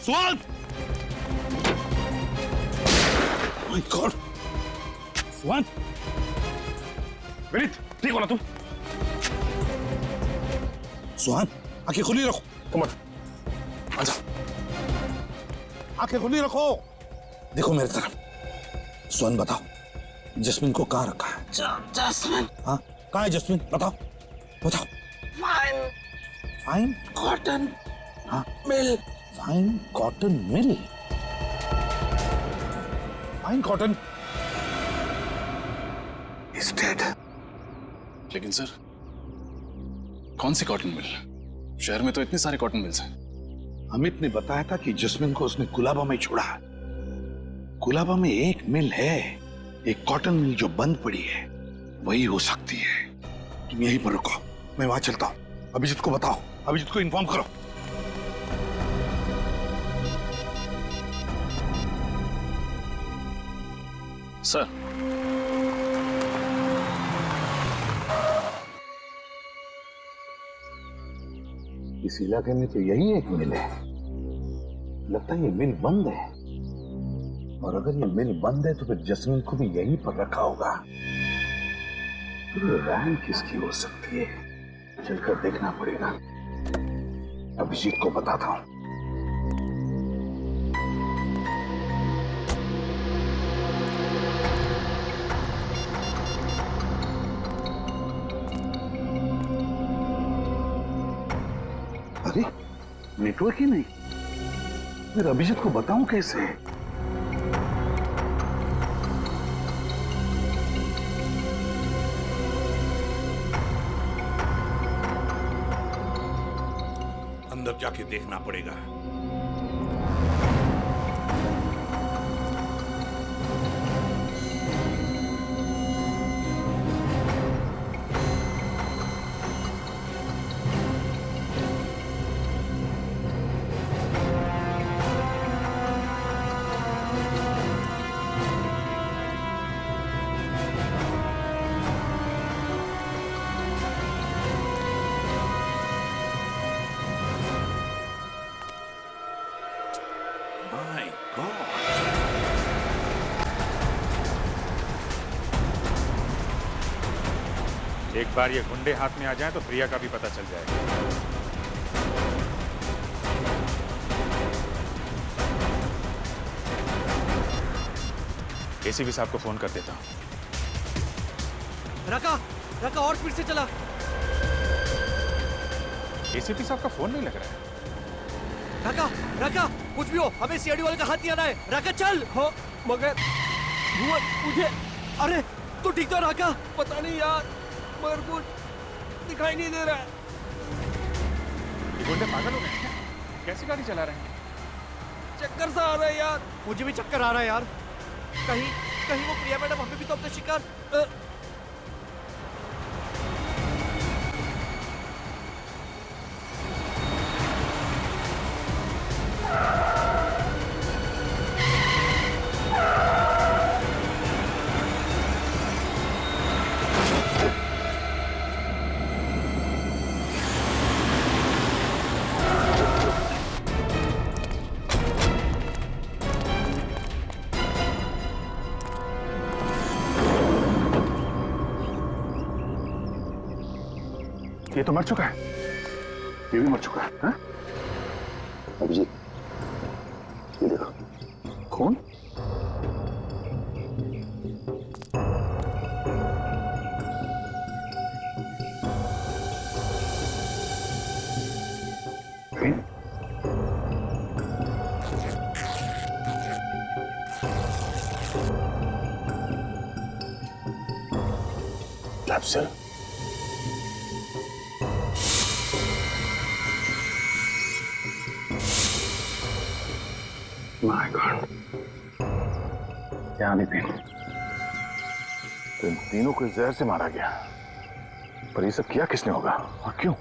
सुहान, माय गॉड, सुहान, विनीत ठीक हो ना तुम? सुहान आंखें खुली रखो, तुम आजा, आंखें खुली रखो, देखो मेरी तरफ। सुहान बताओ जस्मिन को कहाँ रखा है? जस्मिन? हाँ कहाँ है जस्मिन? बताओ बताओ। फाइन फाइन कॉटन हाँ mill. Fine cotton mill? Fine cotton is dead. लेकिन सर कौन सी कॉटन मिल? शहर में तो इतने सारे कॉटन मिल्स हैं। अमित ने बताया था कि जस्मिन को उसने कुलाबा में छोड़ा। कुलाबा में एक मिल है, एक कॉटन मिल जो बंद पड़ी है, वही हो सकती है। तुम यहीं पर रुको, मैं वहां चलता हूं। अभिजीत को बताओ, अभिजीत को इन्फॉर्म करो। सर इस इलाके में तो यही एक मिल है। लगता है ये मिल बंद है, और अगर ये मिल बंद है तो फिर जस्मिन को भी यहीं पर रखा होगा। ये वैन किसकी हो सकती है? चलकर देखना पड़ेगा। अभिजीत को बताता हूं। अरे नेटवर्क ही नहीं, फिर अभिजीत को बताऊं कैसे? अंदर जाके देखना पड़ेगा। एक बार ये गुंडे हाथ में आ जाए तो प्रिया का भी पता चल जाएगा। एसीपी साहब को फोन कर देता हूं। रका रका और स्पीड से चला। एसीपी साहब का फोन नहीं लग रहा है। रका रका कुछ भी हो, हमें सीआईडी वाले का हाथ नहीं आना है। रका चल। हो मगर मुझे, अरे तू ठीक तो रका? पता नहीं यार, मगर कुछ दिखाई नहीं दे रहा है। ये गुंडे पागल हो गए हैं क्या? कैसी गाड़ी चला रहे हैं? चक्कर सा आ रहा है यार। मुझे भी चक्कर आ रहा है यार। कहीं कहीं वो प्रिया मैडम हमें भी तो अपने शिकार। ये तो मर चुका है, ये भी मर चुका है। हाँ? अभिजीत ये देखो खून। Capsule My God. क्या नितिन, तो इन तीनों को जहर से मारा गया, पर ये सब किया किसने होगा और क्यों?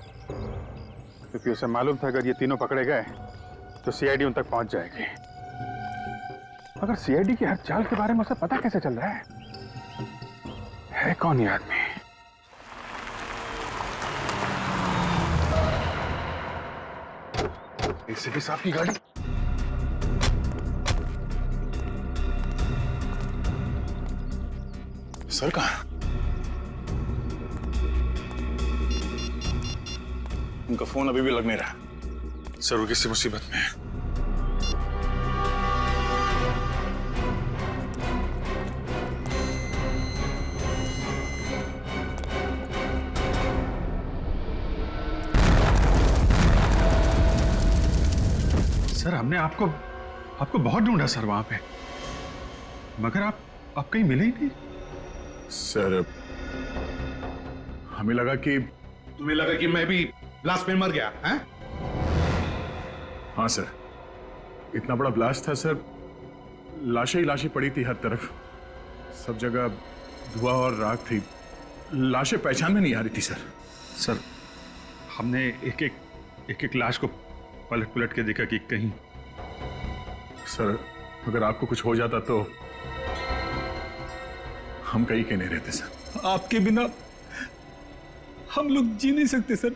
क्योंकि उसे मालूम था अगर ये तीनों पकड़े गए तो सीआईडी उन तक पहुंच जाएगी। मगर सीआईडी की हर चाल के बारे में उसे पता कैसे चल रहा है कौन ये आदमी? एसीपी साहब की गाड़ी। सर कहाँ? उनका फोन अभी भी लग नहीं रहा। सर वो किसी मुसीबत में है। सर हमने आपको बहुत ढूंढा सर वहां पे, मगर आप कहीं मिले ही नहीं। सर हमें लगा कि तुम्हें लगा कि मैं भी ब्लास्ट में मर गया हैं? हाँ सर, इतना बड़ा ब्लास्ट था सर, लाशें ही लाशें पड़ी थी हर तरफ, सब जगह धुआं और राख थी, लाशें पहचान में नहीं आ रही थी सर। सर हमने एक एक लाश को पलट के देखा कि कहीं। सर अगर आपको कुछ हो जाता तो हम कहीं के नहीं रहते सर। आपके बिना हम लोग जी नहीं सकते सर।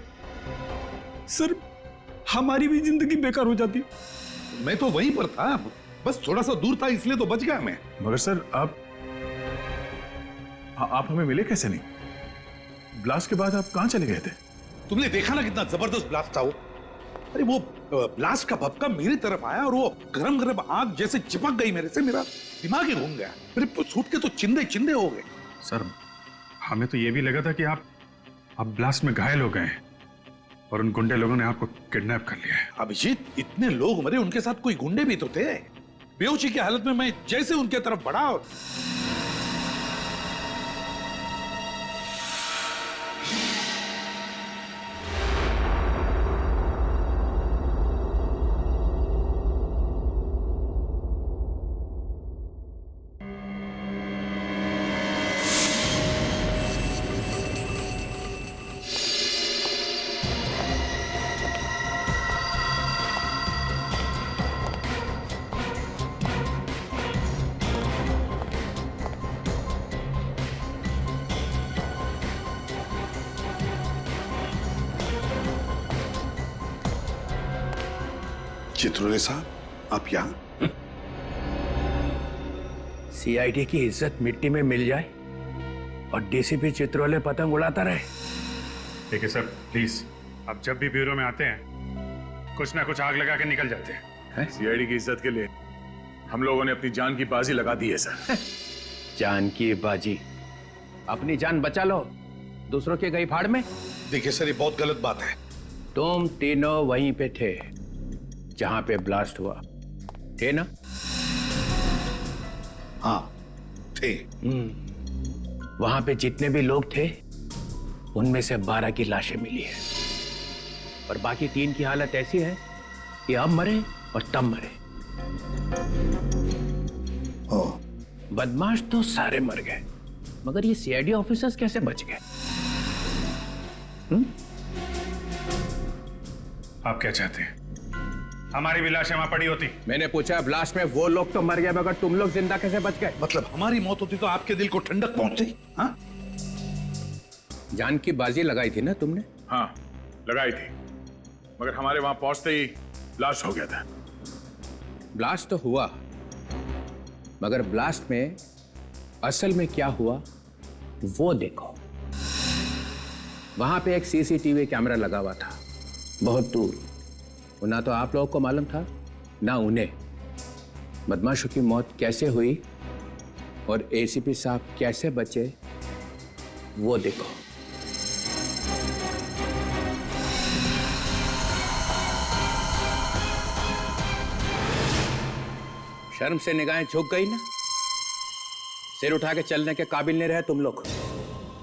सर हमारी भी जिंदगी बेकार हो जाती। मैं तो वहीं पर था, बस थोड़ा सा दूर था इसलिए तो बच गया मैं। मगर सर आप हमें मिले कैसे नहीं? ब्लास्ट के बाद आप कहां चले गए थे? तुमने देखा ना कितना जबरदस्त ब्लास्ट था वो। अरे वो ब्लास्ट का भपका मेरी तरफ आया और वो गरम गरम आग जैसे चिपक गई मेरे से, मेरा दिमाग ही घूम गया, मेरे सूट के तो चिंदे चिंदे हो गए। सर हमें तो ये भी लगा था कि आप ब्लास्ट में घायल हो गए और उन गुंडे लोगों ने आपको किडनैप कर लिया है। अभिजीत, इतने लोग मरे, उनके साथ कोई गुंडे भी तो थे। बेहोशी की हालत में मैं जैसे उनके तरफ बढ़ा और चित्रोले साहब, आप यहाँ? सीआईडी की इज्जत मिट्टी में मिल जाए और डीसीपी चित्रोले पतंग उड़ाता रहे। ठीक है सर, प्लीज आप जब भी ब्यूरो में आते हैं कुछ ना कुछ आग लगा के निकल जाते हैं। सीआईडी की इज्जत के लिए हम लोगों ने अपनी जान की बाजी लगा दी है सर। जान की बाजी? अपनी जान बचा लो, दूसरों के गई फाड़ में। देखिए सर, ये बहुत गलत बात है। तुम तीनों वहीं पे थे जहां पे ब्लास्ट हुआ, थे ना? हाँ थे। वहां पे जितने भी लोग थे उनमें से 12 की लाशें मिली है और बाकी 3 की हालत ऐसी है कि अब मरे और तब मरे। बदमाश तो सारे मर गए, मगर ये सीआईडी ऑफिसर्स कैसे बच गए? आप क्या चाहते हैं? हमारी भी लाशें वहां पड़ी होती। मैंने पूछा, ब्लास्ट में वो लोग तो मर गए मगर तुम लोग जिंदा कैसे बच गए? मतलब हमारी मौत होती तो आपके दिल को ठंडक पहुंचती? हाँ? जान की बाजी लगाई थी ना तुमने? हाँ लगाई थी, मगर हमारे वहां पहुंचते ही ब्लास्ट हो गया था। ब्लास्ट तो हुआ, मगर ब्लास्ट में असल में क्या हुआ वो देखो। वहां पे एक सीसीटीवी कैमरा लगा हुआ था बहुत दूर, ना तो आप लोगों को मालूम था ना उन्हें। बदमाशों की मौत कैसे हुई और एसीपी साहब कैसे बचे वो देखो। शर्म से निगाहें झुक गई ना? सिर उठा के चलने के काबिल नहीं रहे तुम लोग।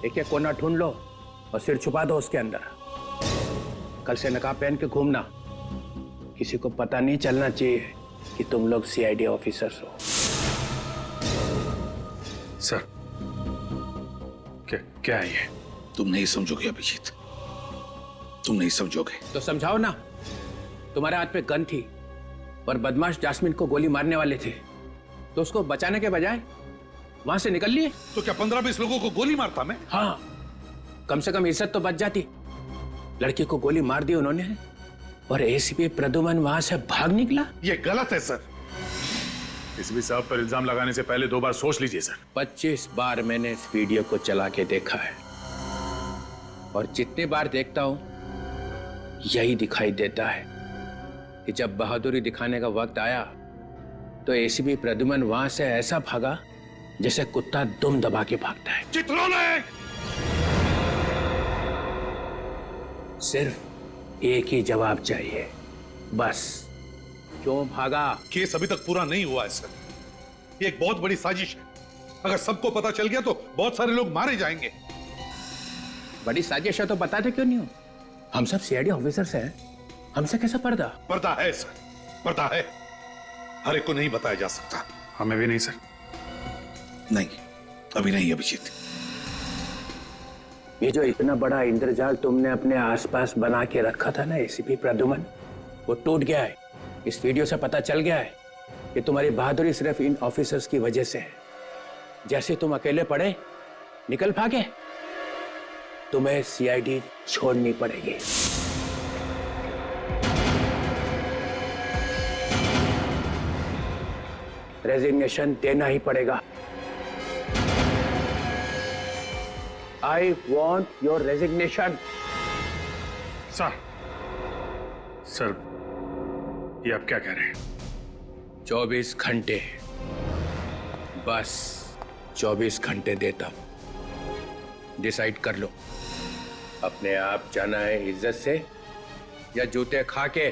एक एक कोना ढूंढ लो और सिर छुपा दो उसके अंदर। कल से नकाब पहन के घूमना, किसी को पता नहीं चलना चाहिए कि तुम लोग सीआईडी ऑफिसर्स हो। सर क्या है ये? तुम नहीं समझोगे अभिजीत, तुम नहीं समझोगे। तो समझाओ ना। तुम्हारे हाथ पे गन थी और बदमाश जास्मिन को गोली मारने वाले थे, तो उसको बचाने के बजाय वहां से निकल लिए। तो क्या 15-20 लोगों को गोली मारता मैं? हाँ, कम से कम इज्जत तो बच जाती। लड़की को गोली मार दी उन्होंने और एसीपी प्रद्युमन वहां से भाग निकला। ये गलत है सर। एसीपी साहब पर इल्जाम लगाने से पहले 2 बार सोच लीजिए सर। 25 बार मैंने इस वीडियो को चला के देखा है और जितनी बार देखता हूं यही दिखाई देता है कि जब बहादुरी दिखाने का वक्त आया तो एसीपी प्रद्युमन वहां से ऐसा भागा जैसे कुत्ता दुम दबा के भागता है। चित्रोले! सिर्फ एक ही जवाब चाहिए, बस। क्यों भागा? केस अभी तक पूरा नहीं हुआ है सर। ये एक बहुत बड़ी साजिश है। अगर सबको पता चल गया तो बहुत सारे लोग मारे जाएंगे। बड़ी साजिश है तो बताते क्यों नहीं हो? हम सब सीआईडी ऑफिसर्स हैं, हमसे कैसा पर्दा? पर्दा है सर, पर्दा है। हर एक को नहीं बताया जा सकता। हमें भी नहीं सर। नहीं, अभी नहीं अभिजीत। ये जो इतना बड़ा इंद्रजाल तुमने अपने आसपास बना के रखा था ना एसीपी प्रद्युमन, वो टूट गया है। इस वीडियो से पता चल गया है कि तुम्हारी बहादुरी सिर्फ इन ऑफिसर्स की वजह से है। जैसे तुम अकेले पड़े, निकल भागे, तुम्हें सीआईडी छोड़नी पड़ेगी। रेजिग्नेशन देना ही पड़ेगा। I want your resignation. Sir, ये आप क्या कह रहे हैं? 24 घंटे, बस 24 घंटे देता हूं। डिसाइड कर लो, अपने आप जाना है इज्जत से या जूते खा के।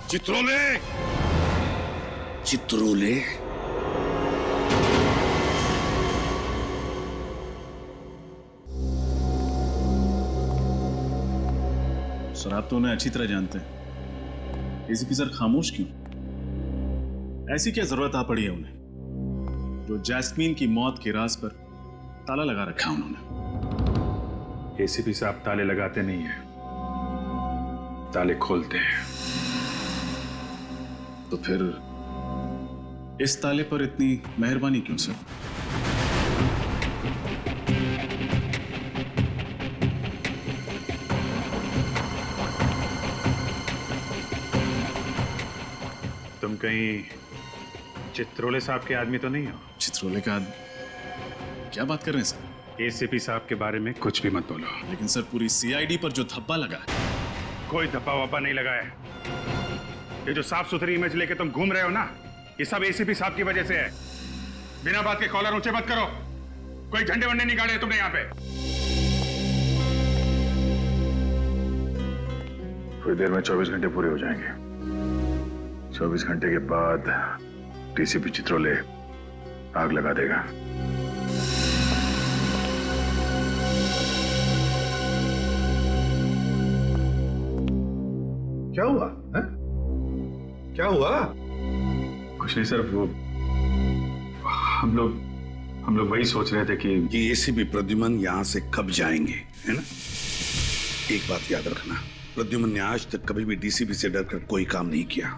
चित्रोले! चित्रोले! सर, आप तो उन्हें अच्छी तरह जानते हैं। एसीपी सर खामोश क्यों? ऐसी क्या जरूरत आ पड़ी है उन्हें, जो जैस्मीन की मौत के राज पर ताला लगा रखा उन्होंने? एसीपी साहब ताले लगाते नहीं हैं, ताले खोलते हैं। तो फिर इस ताले पर इतनी मेहरबानी क्यों सर? तुम कहीं चित्रोले साहब के आदमी तो नहीं हो? चित्रोले का आदमी? क्या बात कर रहे हैं सर? एसीपी साहब के बारे में कुछ भी मत बोलो। लेकिन सर, पूरी सीआईडी पर जो धब्बा लगा है। कोई धब्बा वब्बा नहीं लगा है। ये जो साफ सुथरी इमेज लेके तुम घूम रहे हो ना, ये सब एसीपी साहब की वजह से है। बिना बात के कॉलर ऊंचे मत करो। कोई झंडे वंडे नहीं गाड़े तुमने यहाँ पे। थोड़ी देर में 24 घंटे पूरे हो जाएंगे। 24 घंटे के बाद डीसीपी चित्रोले आग लगा देगा। क्या हुआ है? क्या हुआ? कुछ नहीं सर, वो हम लोग वही सोच रहे थे कि ये एसीपी प्रद्युमन यहां से कब जाएंगे, है ना? एक बात याद रखना, प्रद्युमन ने आज तक कभी भी डीसीपी से डरकर कोई काम नहीं किया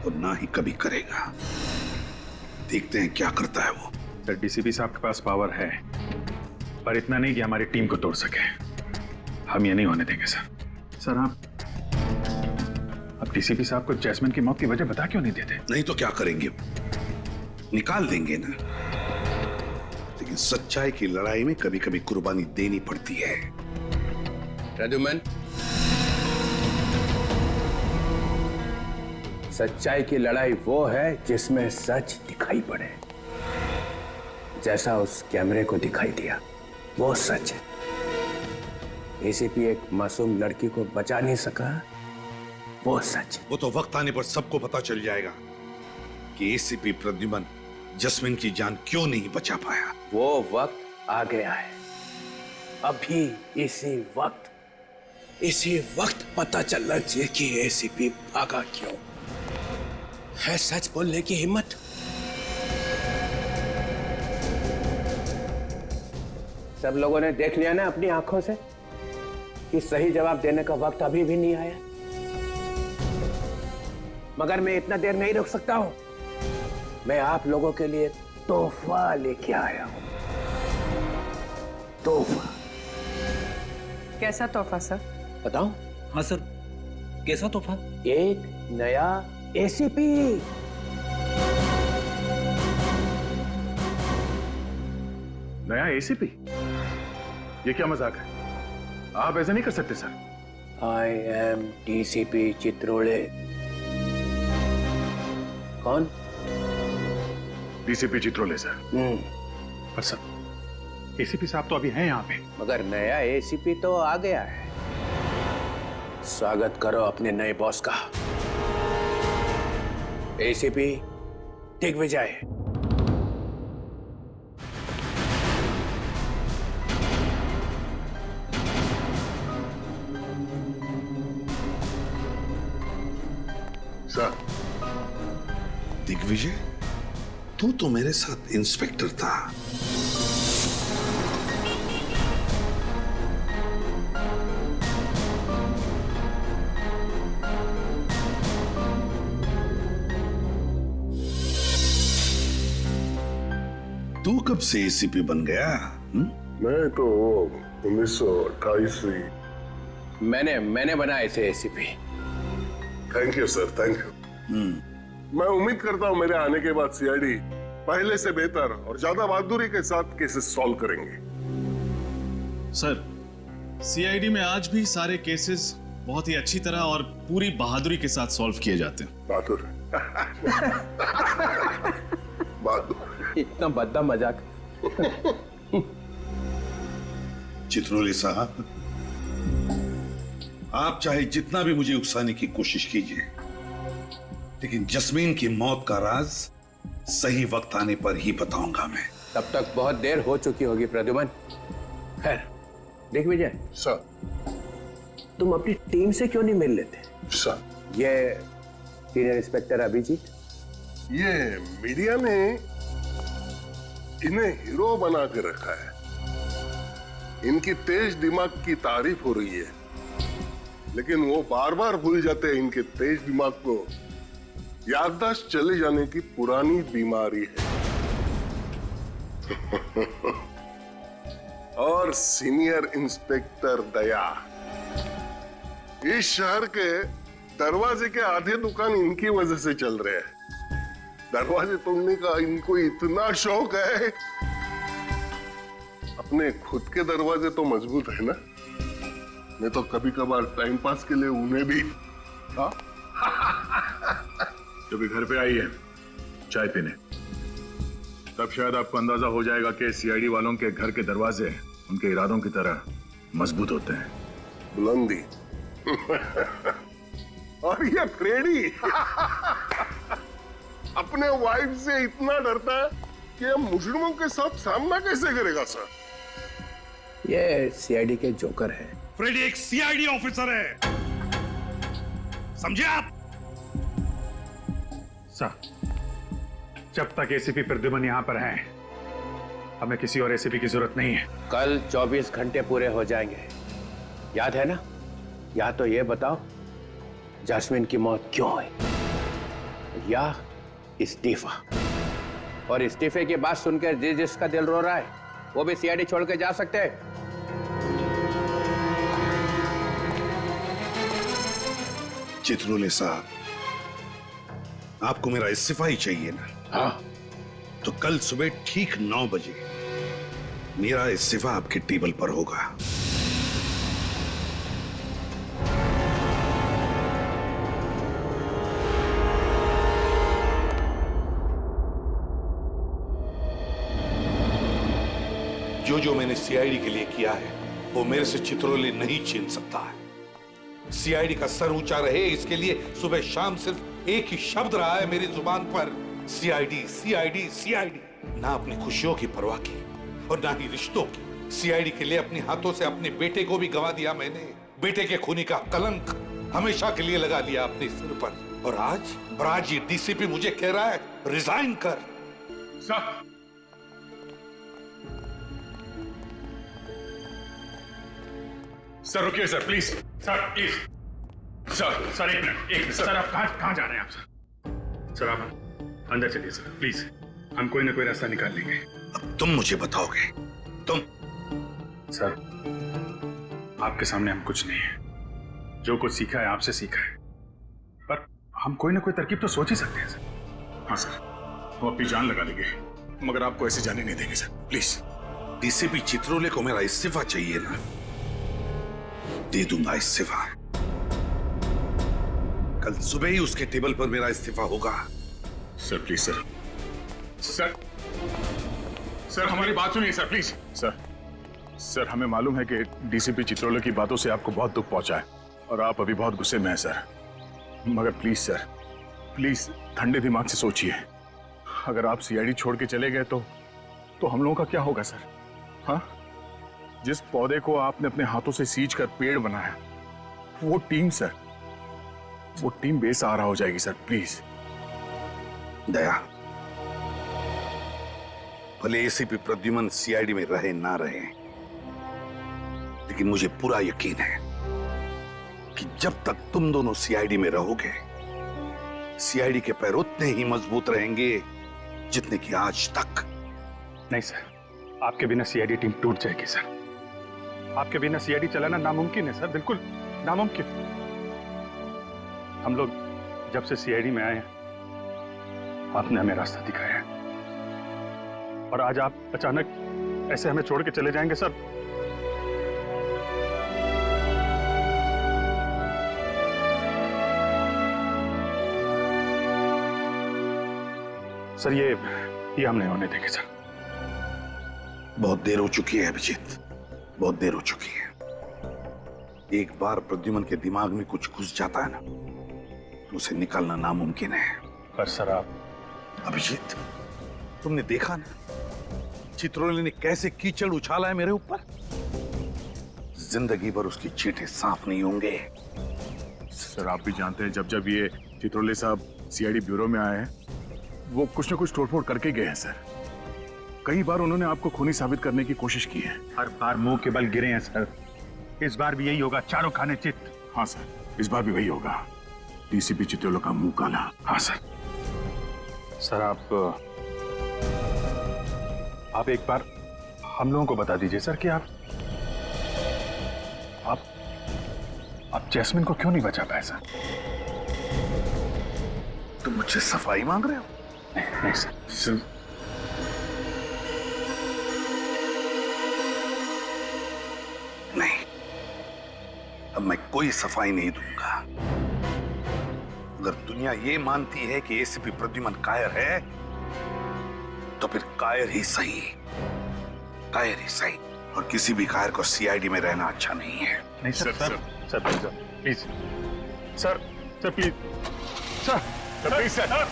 और ना ही कभी करेगा। देखते हैं क्या करता है वो। सर, डीसीपी साहब के पास पावर है, पर इतना नहीं कि हमारी टीम को तोड़ सके। हम ये नहीं होने देंगे सर। सर, आप डीसीपी साहब को जैस्मिन की मौत की वजह बता क्यों नहीं देते? नहीं तो क्या करेंगे? निकाल देंगे ना। लेकिन सच्चाई की लड़ाई में कभी कभी कुर्बानी देनी पड़ती है। प्रद्युमन, सच्चाई की लड़ाई वो है जिसमें सच दिखाई पड़े। जैसा उस कैमरे को दिखाई दिया, वो सच है। एसीपी एक मासूम लड़की को बचा नहीं सका, वो सच। वो तो वक्त आने पर सबको पता चल जाएगा कि एसीपी प्रद्युमन जैस्मिन की जान क्यों नहीं बचा पाया। वो वक्त आ गया है। अभी इसी वक्त पता चलना चाहिए कि एसीपी भागा क्यों। है सच बोलने की हिम्मत? सब लोगों ने देख लिया ना अपनी आंखों से कि सही जवाब देने का वक्त अभी भी नहीं आया। मगर मैं इतना देर नहीं रुक सकता हूं। मैं आप लोगों के लिए तोहफा लेके आया हूं। तोहफा। कैसा तोहफा सर? बताऊं? हाँ सर, कैसा तोहफा? एक नया एसीपी। नया एसीपी? ये क्या मजाक है? आप ऐसा नहीं कर सकते sir. I am DCP Chitrole. कौन? DCP Chitrole sir. पर सर, एसीपी साहब तो अभी हैं यहाँ पे। मगर नया एसीपी तो आ गया है। स्वागत करो अपने नए बॉस का। एसीपी दिग्विजय। सर। दिग्विजय, तू तो मेरे साथ इंस्पेक्टर था। तू कब से एसीपी बन गया? मैं तो 1928 से। मैंने बनाए थे ACP. Thank you sir, thank you. मैं उम्मीद करता हूं मेरे आने के बाद सीआईडी पहले से बेहतर और ज्यादा बहादुरी के साथ केसेस सॉल्व करेंगे। सर, सीआईडी में आज भी सारे केसेस बहुत ही अच्छी तरह और पूरी बहादुरी के साथ सॉल्व किए जाते हैं। बहादुर। बहादुर। इतना बद्दा मजाक। चित्रोले साहब, आप चाहे जितना भी मुझे उकसाने की कोशिश कीजिए, लेकिन जस्मीन की मौत का राज सही वक्त आने पर ही बताऊंगा मैं। तब तक बहुत देर हो चुकी होगी प्रद्युमन। खैर, दिग्विजय सर, तुम अपनी टीम से क्यों नहीं मिल लेते? सर, ये सीनियर इंस्पेक्टर अभिजीत, ये मीडिया ने इन्हें हीरो बना के रखा है। इनकी तेज दिमाग की तारीफ हो रही है, लेकिन वो बार बार भूल जाते हैं इनके तेज दिमाग को याददाश्त चले जाने की पुरानी बीमारी है। और सीनियर इंस्पेक्टर दया, इस शहर के दरवाजे के आधे दुकान इनकी वजह से चल रहे हैं। दरवाजे तोड़ने का इनको इतना शौक है। अपने खुद के दरवाजे तो मजबूत है ना, मैं तो कभी कभार टाइम पास के लिए उन्हें भी। कभी घर पे आई है चाय पीने, तब शायद आपको अंदाजा हो जाएगा कि सीआईडी वालों के घर के दरवाजे उनके इरादों की तरह मजबूत होते हैं। बुलंदी। और ये फ्रेडी अपने वाइफ से इतना डरता है कि अब मुजरिमों के साथ सामना कैसे करेगा सर? ये सीआईडी के जोकर है। फ्रेडी एक सीआईडी ऑफिसर है, समझे आप? सर, जब तक एसीपी प्रद्युमन यहाँ पर हैं, हमें किसी और एसीपी की जरूरत नहीं है। कल 24 घंटे पूरे हो जाएंगे, याद है ना? या तो ये बताओ जैस्मिन की मौत क्यों हुई, या इस्तीफा। और इस्तीफे की बात सुनकर जिसका दिल रो रहा है वो भी सीआईडी छोड़ के जा सकते हैं। चित्रोले साहब, आपको मेरा इस्तीफा ही चाहिए ना? हाँ। तो कल सुबह ठीक 9 बजे मेरा इस्तीफा आपके टेबल पर होगा। जो मैंने सीआईडी के लिए किया है वो मेरे से चित्रोले नहीं छीन सकता है। सीआईडी का सर ऊंचा रहे, इसके लिए सुबह शाम सिर्फ एक ही शब्द रहा है मेरी जुबान पर, सीआईडी सीआईडी सीआईडी। ना अपनी खुशियों की परवाह की और ना ही रिश्तों की। सीआईडी के लिए अपने हाथों से अपने बेटे को भी गंवा दिया मैंने। बेटे के खूनी का कलंक हमेशा के लिए लगा लिया अपने सिर पर। और आज ये डीसीपी मुझे कह रहा है रिजाइन कर। सर सर रुकिए sir, please sir, please sir एक मिनट सर, आप कहाँ जा रहे हैं आप सर आप अंदर चलिए सर प्लीज, हम कोई ना कोई रास्ता निकाल लेंगे। अब तुम मुझे बताओगे? तुम सर आपके सामने हम कुछ नहीं है, जो कुछ सीखा है आपसे सीखा है, पर हम कोई ना कोई तरकीब तो सोच ही सकते हैं सर। हाँ सर, हम अपनी जान लगा देंगे, मगर आपको ऐसे जाने नहीं देंगे सर, प्लीज। डीसीपी चित्रोले को मेरा इस्तीफा चाहिए ना, दे दूंगा इस्तीफा। कल सुबह ही उसके टेबल पर मेरा इस्तीफा होगा। Sir please sir, sir sir हमारी बात सुनिए सर प्लीज। सर हमें मालूम है कि डीसीपी चित्रोले की बातों से आपको बहुत दुख पहुंचा है और आप अभी बहुत गुस्से में हैं सर, मगर प्लीज सर, प्लीज ठंडे दिमाग से सोचिए। अगर आप सीआईडी छोड़ के चले गए तो हम लोगों का क्या होगा सर? हाँ, जिस पौधे को आपने अपने हाथों से सींच कर पेड़ बनाया, वो टीम सर, वो टीम बेसहारा हो जाएगी सर, प्लीज। दया, भले एसीपी प्रद्युमन सीआईडी में रहे ना रहे, लेकिन मुझे पूरा यकीन है कि जब तक तुम दोनों सीआईडी में रहोगे, सीआईडी के पैर उतने ही मजबूत रहेंगे जितने कि आज तक। नहीं सर, आपके बिना सीआईडी टीम टूट जाएगी सर, आपके बिना सीआईडी चलाना नामुमकिन है सर, बिल्कुल नामुमकिन। हम लोग जब से सीआईडी में आए हैं, आपने हमें रास्ता दिखाया है, और आज आप अचानक ऐसे हमें छोड़ के चले जाएंगे सर। सर ये हम नहीं होने देंगे सर। बहुत देर हो चुकी है अभिजीत, बहुत देर हो चुकी है। एक बार प्रद्युमन के दिमाग में कुछ घुस जाता है ना, तो उसे निकालना नामुमकिन है। पर सर आप अभिजीत, तुमने देखा ना चित्रोले ने कैसे कीचड़ उछाला है मेरे ऊपर। जिंदगी भर उसकी चींटे साफ नहीं होंगे। सर आप भी जानते हैं, जब जब ये चित्रोले साहब सीआईडी ब्यूरो में आए हैं, वो कुछ न कुछ तोड़फोड़ करके गए हैं सर। कई बार उन्होंने आपको खूनी साबित करने की कोशिश की है। हर बार मुंह के बल गिरे हैं सर, इस बार भी यही होगा, चारों खाने चित। हाँ सर, इस बार भी वही होगा, डीसीपी चित्रोले का मुंह काला। हाँ सर। सर आप एक बार हम लोगों को बता दीजिए सर कि आप जैस्मिन को क्यों नहीं बचा पाए सर? तुम मुझसे सफाई मांग रहे हो? नहीं सर, नहीं, अब मैं कोई सफाई नहीं दूंगा। अगर दुनिया ये मानती है कि एसीपी प्रद्युमन कायर है, तो फिर कायर ही सही, कायर ही सही। और किसी भी कायर को सीआईडी में रहना अच्छा नहीं है। नहीं sir, sir please sir, sir please sir, please sir,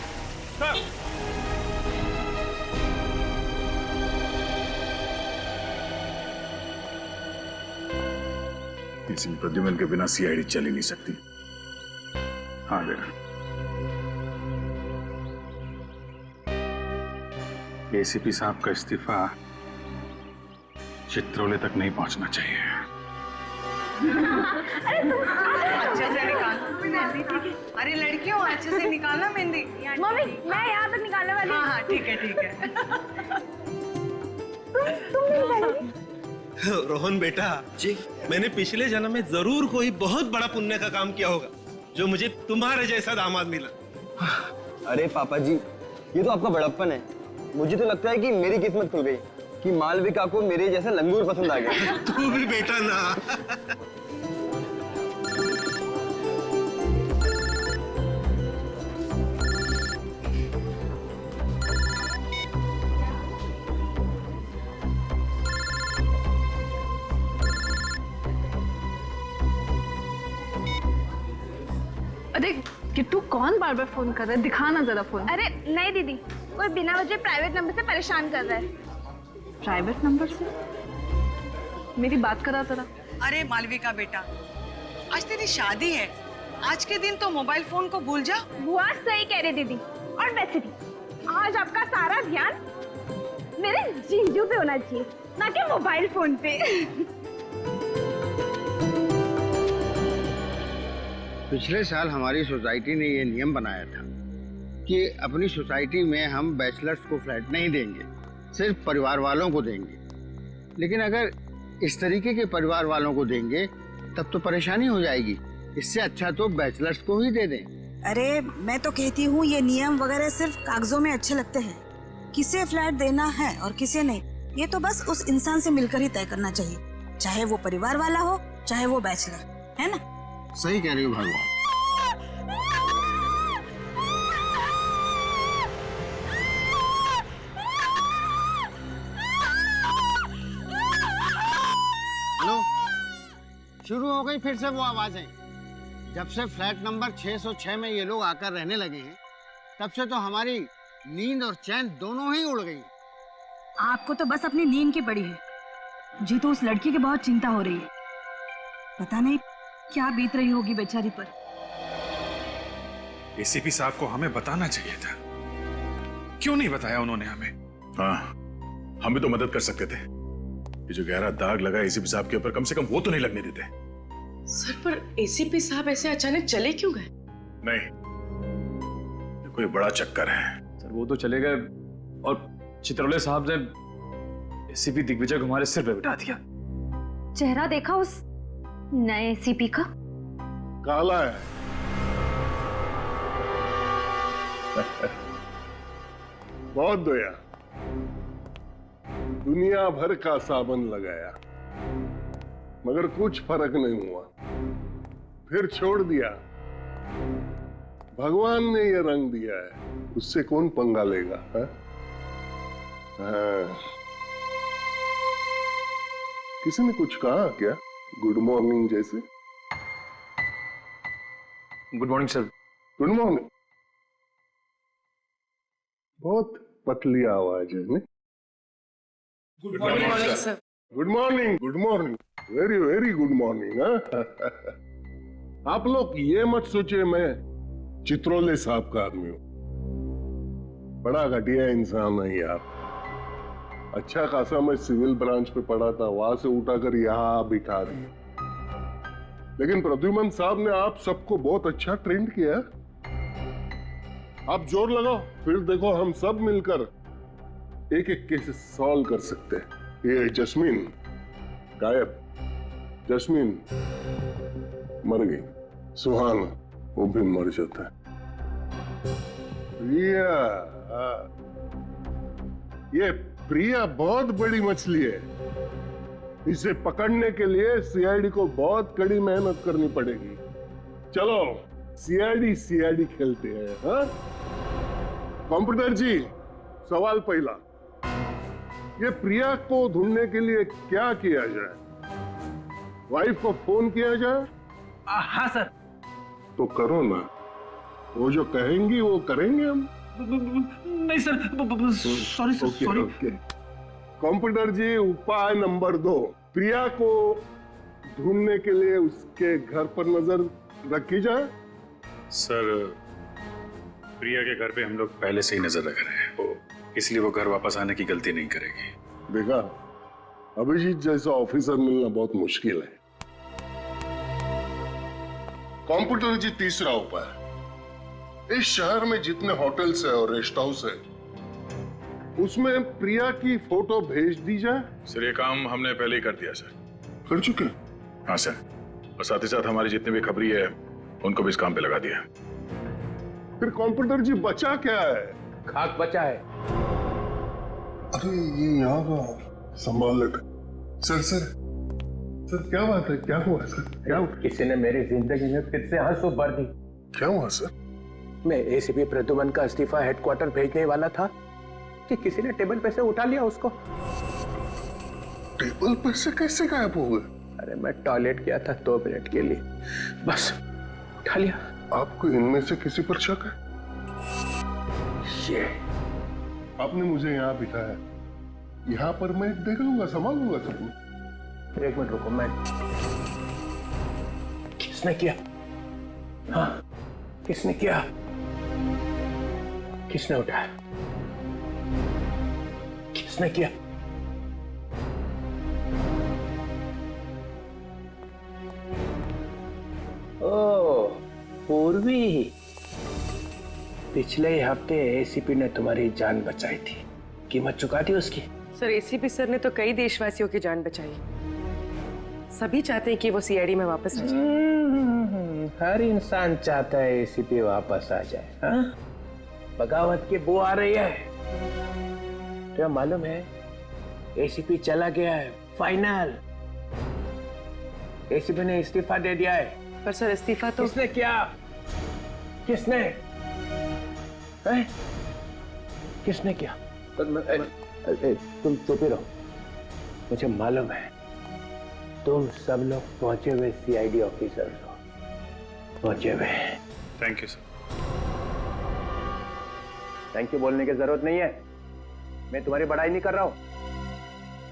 किसी प्रद्युमन के बिना सीआईडी चल ही नहीं सकती। हाँ बेटा, एसीपी साहब का इस्तीफा चित्रोले तक नहीं पहुंचना चाहिए। अच्छे से निकाल। अरे लड़कियों, अच्छे से निकालना मेहंदी। मम्मी मैं यहाँ तक निकालने वाली। हाँ हाँ ठीक है ठीक है। रोहन बेटा जी, मैंने पिछले जन्म में जरूर कोई बहुत बड़ा पुण्य का काम किया होगा, जो मुझे तुम्हारे जैसा दामाद मिला। अरे पापा जी, ये तो आपका बड़प्पन है। मुझे तो लगता है कि मेरी किस्मत खुल गई कि मालविका को मेरे जैसा लंगूर पसंद आ गया। तू भी बेटा ना। अरे किट्टू, कौन बार बार फोन कर रहा है? दिखाना जरा फोन। अरे नहीं दीदी, कोई बिना वजह प्राइवेट नंबर से परेशान कर रहा है। प्राइवेट नंबर से? मेरी बात करा जरा। अरे मालविका बेटा, आज तेरी शादी है, आज के दिन तो मोबाइल फोन को भूल जा। बुआ सही कह रही दीदी। और वैसे भी आज आपका सारा ध्यान मेरे जीजू पे होना चाहिए, ना कि मोबाइल फोन पे। पिछले साल हमारी सोसाइटी ने ये नियम बनाया था कि अपनी सोसाइटी में हम बैचलर्स को फ्लैट नहीं देंगे, सिर्फ परिवार वालों को देंगे। लेकिन अगर इस तरीके के परिवार वालों को देंगे तब तो परेशानी हो जाएगी। इससे अच्छा तो बैचलर्स को ही दे दें। अरे मैं तो कहती हूँ ये नियम वगैरह सिर्फ कागजों में अच्छे लगते हैं। किसे फ्लैट देना है और किसे नहीं, ये तो बस उस इंसान से मिलकर ही तय करना चाहिए, चाहे वो परिवार वाला हो चाहे वो बैचलर, है ना? सही कह रही हो भागो। हेलो, शुरू हो गई फिर से वो आवाजें। जब से फ्लैट नंबर 606 में ये लोग आकर रहने लगे हैं तब से तो हमारी नींद और चैन दोनों ही उड़ गई। आपको तो बस अपनी नींद की पड़ी है, मुझे तो उस लड़की की बहुत चिंता हो रही है। पता नहीं क्या बीत रही होगी बेचारी पर। एसीपी साहब को हमें बताना चाहिए था, क्यों नहीं बताया उन्होंने हमें? हाँ, हम भी तो मदद कर सकते थे। ये जो गहरा दाग लगा एसीपी साहब के ऊपर, कम से कम वो तो नहीं लगने देते। सर, पर एसीपी साहब ऐसे अचानक चले क्यों गए? नहीं, कोई बड़ा चक्कर है। सर वो तो चले गए और चित्रौले साहब ने एसीपी दिग्विजय को हमारे सिर पे बिठा दिया। चेहरा देखा उस नए एसीपी का? काला है। बहुत दया, दुनिया भर का साबन लगाया मगर कुछ फर्क नहीं हुआ, फिर छोड़ दिया। भगवान ने ये रंग दिया है, उससे कौन पंगा लेगा? हाँ? किसी ने कुछ कहा क्या? गुड मॉर्निंग जैसे? Good morning sir. Good morning. बहुत पतली आवाज है। Good morning sir. Good morning, good morning, very very good morning. आप लोग ये मत सोचिए मैं चित्रौले साहब का आदमी हूं। बड़ा घटिया इंसान है यार। अच्छा खासा मैं सिविल ब्रांच पे पढ़ा था, वहां से उठाकर यहां बिठा दिया। लेकिन प्रद्युमन साहब ने आप सबको बहुत अच्छा ट्रेंड किया। आप जोर लगाओ, फिर देखो हम सब मिलकर एक एक केस सॉल्व कर सकते हैं। ये जस्मीन गायब, जस्मीन मर गई, सुहाना वो भी मर जाता है। प्रिया, ये प्रिया बहुत बड़ी मछली है, इसे पकड़ने के लिए सीआईडी को बहुत कड़ी मेहनत करनी पड़ेगी। चलो सीआईडी खेलते हैं। हाँ? कंप्यूटर जी, सवाल पहला, ये प्रिया को ढूंढने के लिए क्या किया जाए? वाइफ को फोन किया जाए? हाँ सर। तो करो ना, वो जो कहेंगी वो करेंगे हम। नहीं sir, sorry sir, sorry. Computer जी, उपाय नंबर 2, प्रिया को ढूंढने के लिए उसके घर पर नजर रखी जाए। सर, प्रिया के घर पे हम लोग पहले से ही नजर रख रहे हैं, इसलिए वो घर वापस आने की गलती नहीं करेगी। देखा, अभिजीत जैसा ऑफिसर मिलना बहुत मुश्किल है। कंप्यूटर जी, तीसरा उपाय, इस शहर में जितने होटल्स है और रेस्ट हाउस है उसमें प्रिया की फोटो भेज दी जाए। सर ये काम हमने पहले ही कर दिया सर। कर चुके? हाँ सर, और साथ ही साथ हमारी जितने भी खबरी है उनको भी इस काम पे लगा दिया। फिर कंप्यूटर जी बचा क्या है? खाक बचा है। अरे ये यहाँ का संभाल लेते। सर क्या बात है? क्या हुआ सर? क्या हुआ? किसी ने मेरी जिंदगी में फिर से आंसू भर दी। क्या हुआ सर? मैं एसीपी प्रद्युमन का इस्तीफा हेडक्वार्टर भेजने वाला था कि किसी ने टेबल पे से उठा लिया उसको। टेबल पर से कैसे गायब हो गए? अरे मैं टॉयलेट गया था 2 मिनट के लिए, बस उठा लिया। आपको इनमें से किसी पर शक है? ये आपने मुझे यहाँ बिठाया, यहाँ पर मैं देख लूंगा, संभाल लूंगा सब। 1 मिनट रुको। मैं किसने किया? हाँ, किसने किया? किसने उठाया? किसने किया? ओ, पूर्वी, पिछले हफ्ते एसीपी ने तुम्हारी जान बचाई थी, कीमत चुका दी उसकी। सर एसीपी सर ने तो कई देशवासियों की जान बचाई। सभी चाहते हैं कि वो सीआईडी में वापस आ जाए। हर इंसान चाहता है एसीपी वापस आ जाए। हाँ? बगावत की बू आ रही है। तो मालूम है एसीपी चला गया है, फाइनल। एसीपी ने इस्तीफा दे दिया है। पर सर इस्तीफा तो किसने किया? किसने? है? किसने किया? तुम चुप ही रहो। मुझे मालूम है तुम सब लोग पहुंचे हुए सीआईडी ऑफिसर हो, पहुंचे हुए। Thank you sir. Thank you बोलने की जरूरत नहीं है। मैं तुम्हारी बड़ाई नहीं कर रहा हूं,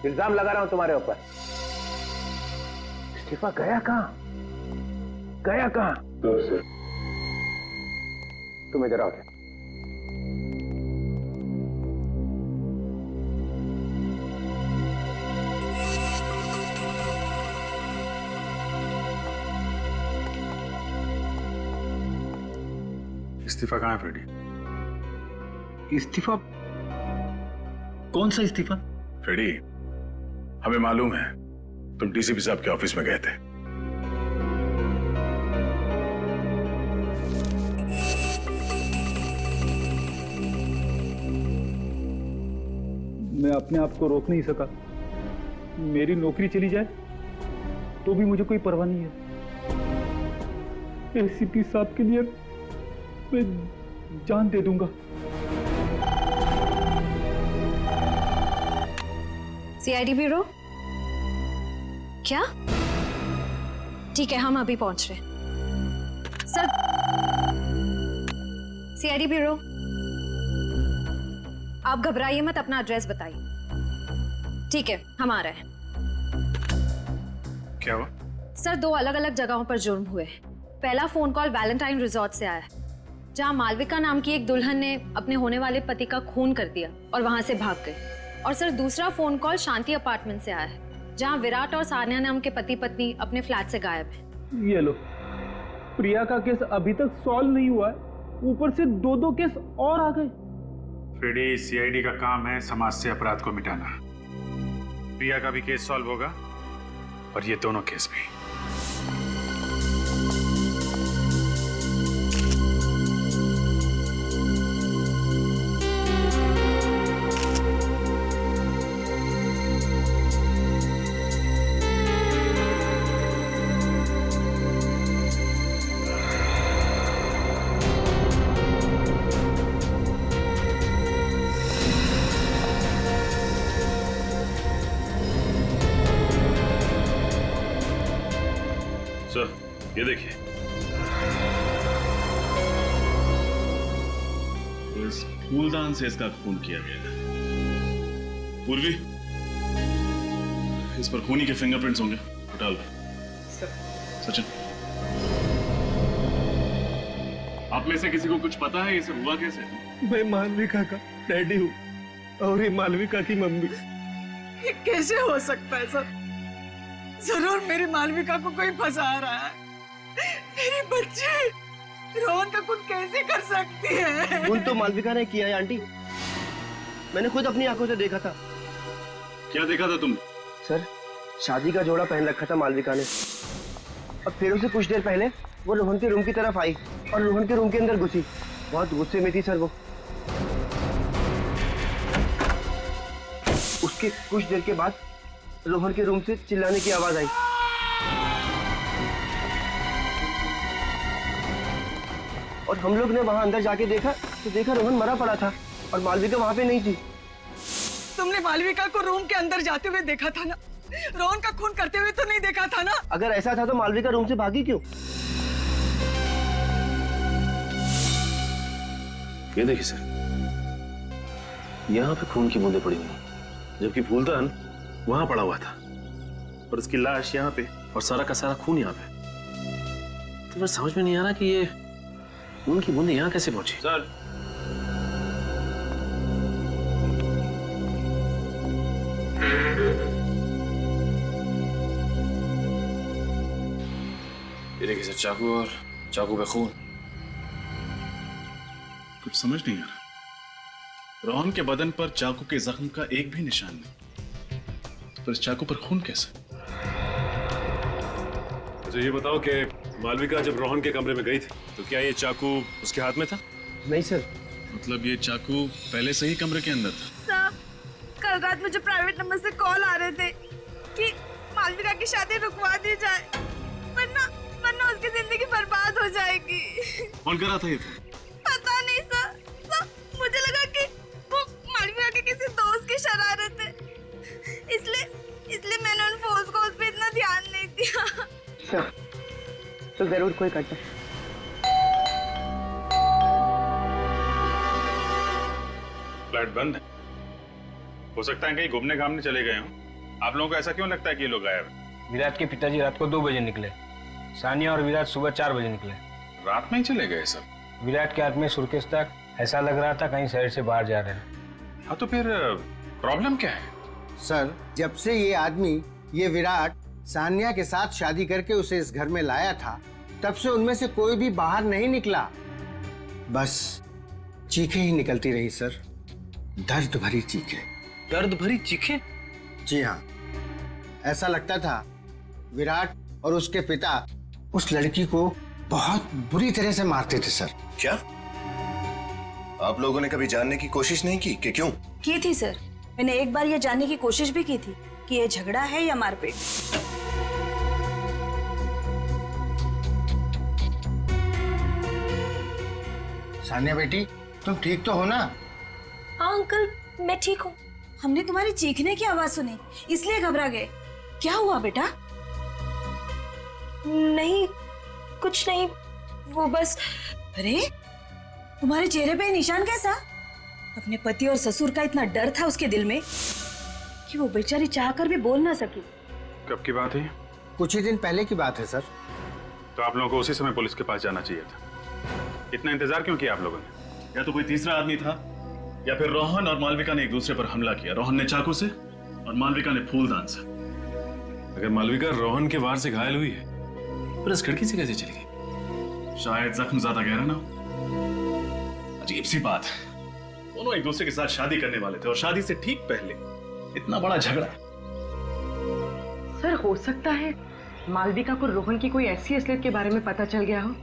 इल्जाम लगा रहा हूं तुम्हारे ऊपर। इस्तीफा गया कहां? गया कहां? तुम इधर आओ। इस्तीफा कहाँ है फ्रेडी? इस्तीफा? कौन सा इस्तीफा? फ्रेडी, हमें मालूम है तुम डीसीपी साहब के ऑफिस में गए थे। मैं अपने आप को रोक नहीं सका। मेरी नौकरी चली जाए तो भी मुझे कोई परवाह नहीं है। एसीपी साहब के लिए मैं जान दे दूंगा। CID bureau? क्या? ठीक है, हम अभी पहुंच रहे हैं। सर, सीआईडी ब्यूरो, आप घबराइए मत, अपना एड्रेस बताइए। ठीक है, हम आ रहे हैं। क्या हुआ? सर, 2 अलग अलग जगहों पर जुर्म हुए। पहला फोन कॉल वैलेंटाइन रिजॉर्ट से आया है, जहां मालविका नाम की एक दुल्हन ने अपने होने वाले पति का खून कर दिया और वहां से भाग गई। और सर, दूसरा फोन कॉल शांति अपार्टमेंट से आया है, जहां विराट और सानिया नाम के पति पत्नी अपने फ्लैट से गायब है। ये लो, प्रिया का केस अभी तक सॉल्व नहीं हुआ है, ऊपर से 2 केस और आ गए। फ्रेडी, सीआईडी का काम है समाज से अपराध को मिटाना। प्रिया का भी केस सॉल्व होगा और ये दोनों केस भी। सर, ये देखिए, इस फूलदान से इसका खून किया गया है। पूर्वी, इस पर खूनी के फिंगरप्रिंट्स होंगे, उठा लो। सचिन, आप में से किसी को कुछ पता है ये सब हुआ कैसे? मैं मालविका का डैडी हूँ और ये मालविका की मम्मी। ये कैसे हो सकता है सर? जरूर मेरी मालविका को कोई फंसा रहा है। मेरी बच्ची रोहन का खून कैसे कर सकती है? खून तो मालविका ने किया है आंटी, मैंने खुद अपनी आंखों से देखा था। क्या देखा था तुम? सर, शादी का जोड़ा पहन रखा था मालविका ने, और फिर उसे कुछ देर पहले वो रोहन के रूम की तरफ आई और रोहन के रूम के अंदर घुसी। बहुत गुस्से में थी सर वो। उसके कुछ देर के बाद रोहन के रूम से चिल्लाने की आवाज आई। और हम लोग ने वहां अंदर जाके देखा तो देखा रोहन मरा पड़ा था और मालविका वहां पे नहीं थी। तुमने मालविका को रूम के अंदर जाते हुए देखा था ना? रोहन का खून करते हुए तो नहीं देखा था ना? अगर ऐसा था तो मालविका रूम से भागी क्यों? ये देखिए सर, यहाँ पे खून की बूंदें पड़ी हुई, जबकि फूलदान वहां पड़ा हुआ था और उसकी लाश यहाँ पे और सारा का सारा खून यहाँ पे। तो फिर समझ में नहीं आ रहा कि ये उनकी बूंद यहाँ कैसे पहुंची। सर ये देखिए सर, चाकू और चाकू पे खून। कुछ समझ नहीं आ रहा। रोहन के बदन पर चाकू के जख्म का एक भी निशान नहीं, तो फिर इस चाकू पर खून कैसे? मुझे ये बताओ कि मालविका जब रोहन के कमरे में गई थी तो क्या ये चाकू उसके हाथ में था? नहीं सर। मतलब ये चाकू पहले से ही कमरे के अंदर था? सर, कल रात मुझे प्राइवेट नंबर से कॉल आ रहे थे कि मालविका की शादी रुकवा दी जाए, वरना उसकी जिंदगी बर्बाद हो जाएगी। कौन कर रहा था ये फोन? पता नहीं सर, मुझे लगा कि वो मालविका के किसी दोस्त की शरारत है, इसलिए मैंने उन फोन कॉल्स पे इतना ध्यान नहीं दिया। तो जरूर कोई करता। फ्लैट बंद है, हो सकता है कहीं घूमने घामने चले गए हों। आप लोगों को ऐसा क्यों लगता है कि ये लोग गायब हैं? विराट के पिताजी रात को 2 बजे निकले, सानिया और विराट सुबह 4 बजे निकले। रात में ही चले गए सब? विराट के हाथ में सूटकेस तक, ऐसा लग रहा था कहीं शहर से बाहर जा रहे हैं। हाँ तो फिर प्रॉब्लम क्या है? सर, जब से ये आदमी, ये विराट सानिया के साथ शादी करके उसे इस घर में लाया था, तब से उनमें से कोई भी बाहर नहीं निकला। बस चीखें ही निकलती रही सर, दर्द भरी चीखें। दर्द भरी चीखें? जी हाँ, ऐसा लगता था विराट और उसके पिता उस लड़की को बहुत बुरी तरह से मारते थे सर। क्या आप लोगों ने कभी जानने की कोशिश नहीं की कि क्यों? की थी सर, मैंने एक बार ये जानने की कोशिश भी की थी कि ये झगड़ा है या मारपीट। सानिया बेटी, तुम ठीक तो हो ना? हाँ अंकल, मैं ठीक हूँ। हमने तुम्हारी चीखने की आवाज सुनी, इसलिए घबरा गए। क्या हुआ बेटा? नहीं, कुछ नहीं, वो बस। अरे, तुम्हारे चेहरे पे निशान कैसा? अपने पति और ससुर का इतना डर था उसके दिल में कि वो बेचारी चाहकर भी बोल ना सकी। कब की बात है? कुछ ही दिन पहले की बात है सर। तो आप लोगों को उसी समय पुलिस के पास जाना चाहिए था। इतना इंतजार क्यों किया आप लोगों ने? या तो कोई तीसरा आदमी था, या फिर रोहन और मालविका ने एक दूसरे पर हमला किया। रोहन ने चाकू से और मालविका ने फूलदान से। अगर मालविका रोहन के वार से घायल हुई है, पर इस खिड़की से कैसे चली गई? शायद जख्म ज्यादा गहरा ना हो। अजीब सी बात है, दोनों एक दूसरे के साथ शादी करने वाले थे और शादी से ठीक पहले इतना बड़ा झगड़ा। सर, हो सकता है मालविका को रोहन की कोई ऐसी असलियत के बारे में पता चल गया हो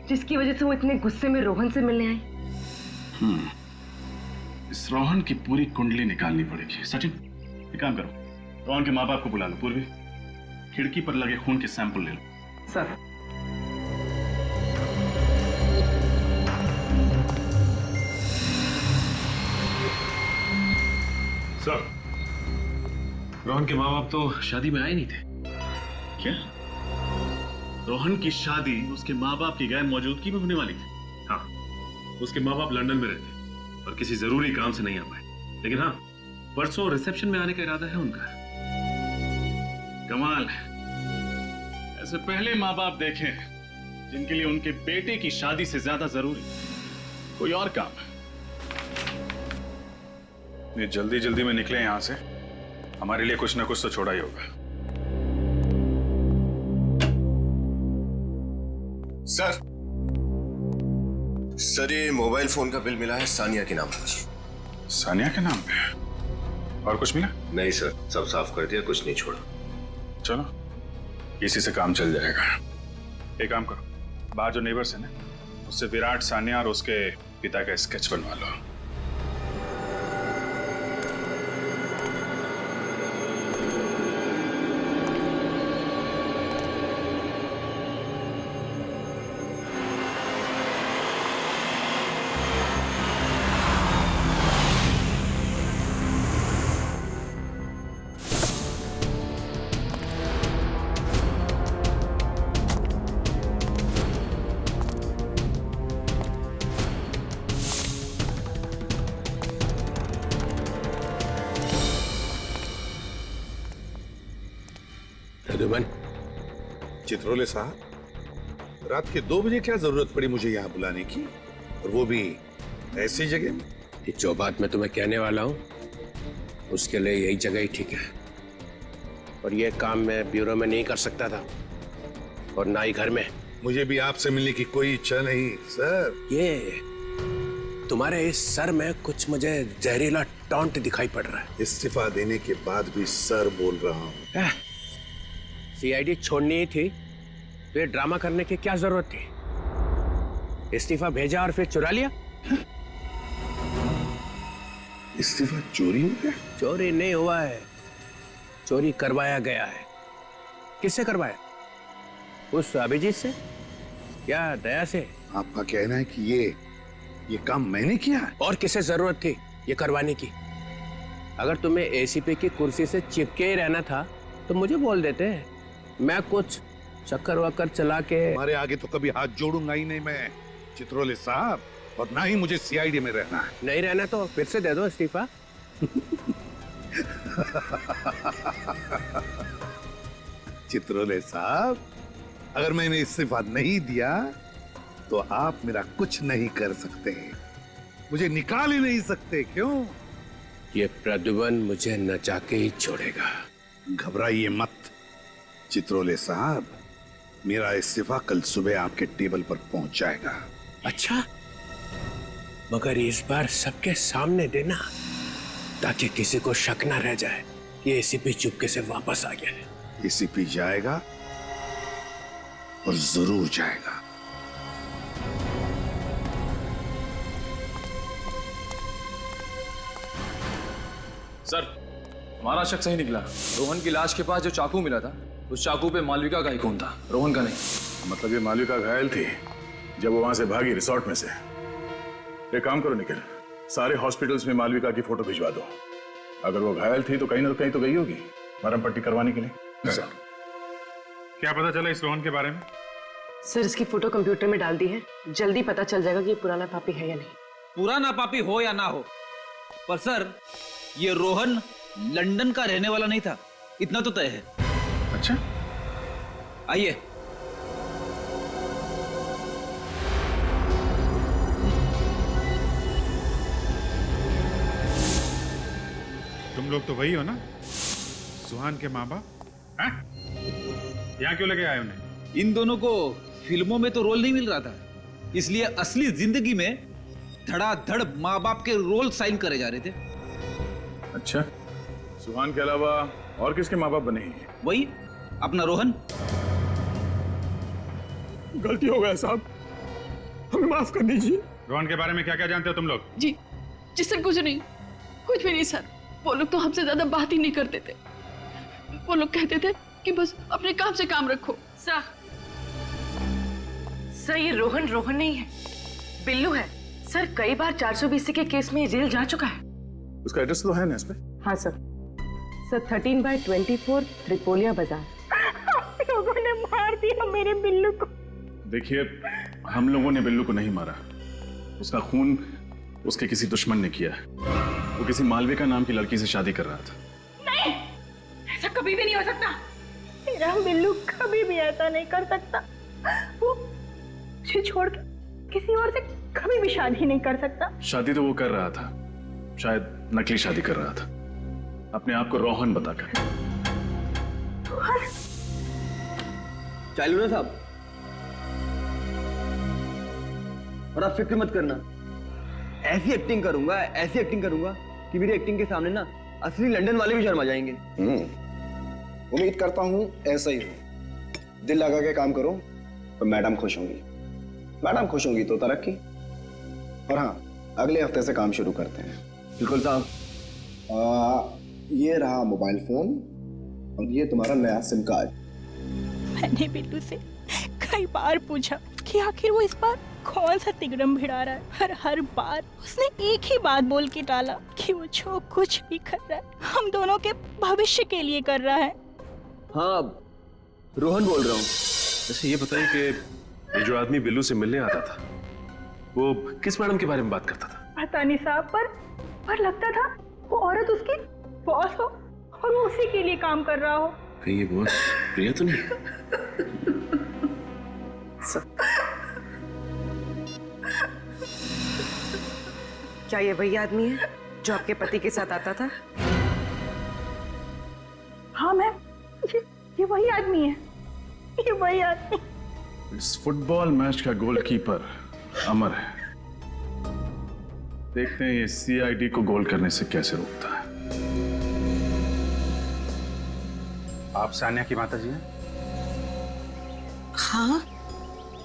जिसकी वजह से वो इतने गुस्से में रोहन से मिलने आई। इस रोहन की पूरी कुंडली निकालनी पड़ेगी। सचिन, एक काम करो, रोहन के माँ बाप को बुला लो। पूर्वी, खिड़की पर लगे खून के सैंपल ले लो। सर। सर, रोहन के माँ बाप तो शादी में आए नहीं थे। क्या? रोहन की शादी उसके माँ बाप की गैर मौजूदगी में होने वाली थी? हाँ, उसके माँ बाप लंदन में रहते और किसी जरूरी काम से नहीं आ पाए, लेकिन हाँ, परसों रिसेप्शन में आने का इरादा है उनका। कमाल है, ऐसे पहले माँ बाप देखे जिनके लिए उनके बेटे की शादी से ज्यादा जरूरी कोई और काम है। ये जल्दी जल्दी में निकले यहां से, हमारे लिए कुछ ना कुछ तो छोड़ा ही होगा। सर, ये मोबाइल फोन का बिल मिला है सानिया के नाम पर। सानिया के नाम पे? और कुछ मिला? नहीं सर, सब साफ कर दिया, कुछ नहीं छोड़ा। चलो, इसी से काम चल जाएगा। एक काम करो, बाहर जो नेबर्स है ना, उससे विराट, सानिया और उसके पिता का स्केच बनवा लो। चित्रोले साहब, रात के 2 बजे क्या जरूरत पड़ी मुझे यहाँ बुलाने की, और वो भी ऐसी जगह में? ये जो बात मैं तुम्हें कहने वाला हूँ उसके लिए यही जगह ही ठीक है। और ये काम मैं ब्यूरो में नहीं कर सकता था और ना ही घर में। मुझे भी आपसे मिलने की कोई इच्छा नहीं सर। ये तुम्हारे इस सर में कुछ मुझे जहरीला टॉन्ट दिखाई पड़ रहा है। इस्तीफा देने के बाद भी सर बोल रहा हूँ। सीआईडी छोड़नी ही थी तो ये ड्रामा करने की क्या जरूरत थी? इस्तीफा भेजा और फिर चुरा लिया। इस्तीफा चोरी हो गया? चोरी नहीं हुआ है, चोरी करवाया गया है। किससे करवाया? उस अभिजीत से या दया से? आपका कहना है कि ये काम मैंने किया है? और किसे जरूरत थी ये करवाने की? अगर तुम्हें एसीपी की कुर्सी से चिपके ही रहना था तो मुझे बोल देते। मैं कुछ चक्कर वक्कर चला के। हमारे आगे तो कभी हाथ जोड़ूंगा ही नहीं मैं चित्रोले साहब, और ना ही मुझे सीआईडी में रहना है। नहीं रहना तो फिर से दे दो इस्तीफा। चित्रोले साहब, अगर मैंने इस्तीफा नहीं दिया तो आप मेरा कुछ नहीं कर सकते, मुझे निकाल ही नहीं सकते। क्यों? ये प्रद्युमन मुझे नचा के ही छोड़ेगा। घबराइए मत चित्रोले साहब, मेरा इस्तीफा कल सुबह आपके टेबल पर पहुंच जाएगा। अच्छा, मगर इस बार सबके सामने देना ताकि किसी को शक ना रह जाए कि एसीपी चुपके से वापस आ गया है। एसीपी जाएगा और जरूर जाएगा। सर, हमारा शक सही निकला। रोहन की लाश के पास जो चाकू मिला था, उस चाकू पे मालविका का ही खून था, रोहन का नहीं। मतलब ये मालविका घायल थी जब वो वहां से भागी रिसोर्ट में से। एक काम करो निखिल, सारे हॉस्पिटल्स में मालविका की फोटो भिजवा दो। अगर वो घायल थी तो कहीं ना कहीं तो गई होगी मरहम पट्टी करवाने के लिए। सर, क्या पता चला इस रोहन के बारे में? सर, इसकी फोटो कंप्यूटर में डाल दी है, जल्दी पता चल जाएगा कि ये पुराना पापी है या नहीं। पुराना पापी हो या ना हो, पर सर ये रोहन लंदन का रहने वाला नहीं था, इतना तो तय है। अच्छा, आइए। तुम लोग तो वही हो ना, सुहान के माँ बाप? यहाँ क्यों लगे आए उन्हें? इन दोनों को फिल्मों में तो रोल नहीं मिल रहा था, इसलिए असली जिंदगी में धड़ाधड़ माँ बाप के रोल साइन करे जा रहे थे। अच्छा, सुहान के अलावा और किसके माँ बाप बने हैं? वही अपना रोहन। गलती हो गया साहब, हमें माफ कर दीजिए। रोहन के बारे में क्या क्या जानते हो तुम लोग? जी सर, कुछ नहीं, कुछ भी नहीं सर। वो लोग तो हमसे ज्यादा बात ही नहीं करते थे। वो लोग कहते थे कि बस अपने काम से काम रखो। सर ये रोहन नहीं है, बिल्लू है। सर कई बार 420 के केस में जेल जा चुका है। उसका एड्रेस तो है ना इस पे? हाँ सर 13/24 त्रिपोलिया बाजार। लोगों ने मार दिया मेरे बिल्लू को। देखिए, हम लोगों ने बिल्लू को नहीं मारा, उसका खून उसके किसी दुश्मन ने किया है। वो किसी मालविका नाम की लड़की से शादी कर रहा था। नहीं, ऐसा कभी भी नहीं हो सकता। मेरा बिल्लू कभी भी ऐसा नहीं कर सकता। वो मुझे छोड़ के किसी और से कभी भी शादी नहीं कर सकता। शादी तो वो कर रहा था, शायद नकली शादी कर रहा था, अपने आप को रोहन बताकर। चालू ना साहब, और आप फिक्र मत करना, ऐसी एक्टिंग करूंगा कि मेरी एक्टिंग के सामने ना असली लंदन वाले भी शर्मा जाएंगे। उम्मीद करता हूं ऐसा ही हो। दिल लगा के काम करो तो मैडम खुश होंगी, मैडम खुश होंगी तो तरक्की। और हाँ, अगले हफ्ते से काम शुरू करते हैं। बिल्कुल साहब। ये रहा मोबाइल फोन और ये तुम्हारा नया सिम कार्ड। मैंने बिल्लू से कई बार पूछा कि आखिर वो इस बार कौन सा तिगड़म भिड़ा रहा है, पर हर बार उसने एक ही बात बोल के टाला कि वो जो कुछ भी कर रहा है हम दोनों के भविष्य के लिए कर रहा है। हाँ, रोहन बोल रहा हूँ। अच्छा, ये बताइए कि ये जो आदमी बिल्लू से मिलने आता था वो किस मैडम के बारे में बात करता था? पता नहीं साहब, पर लगता था वो औरत उसकी बॉस हो और वो उसी के लिए काम कर रहा हो। कहीं ये बॉस प्रिया तो नहीं? क्या ये वही आदमी है जो आपके पति के साथ आता था? हाँ मैम, ये वही आदमी है, ये वही आदमी। इस फुटबॉल मैच का गोलकीपर अमर है। देखते हैं ये सीआईडी को गोल करने से कैसे रोकता है। आप सान्या की माता जी हैं? हाँ,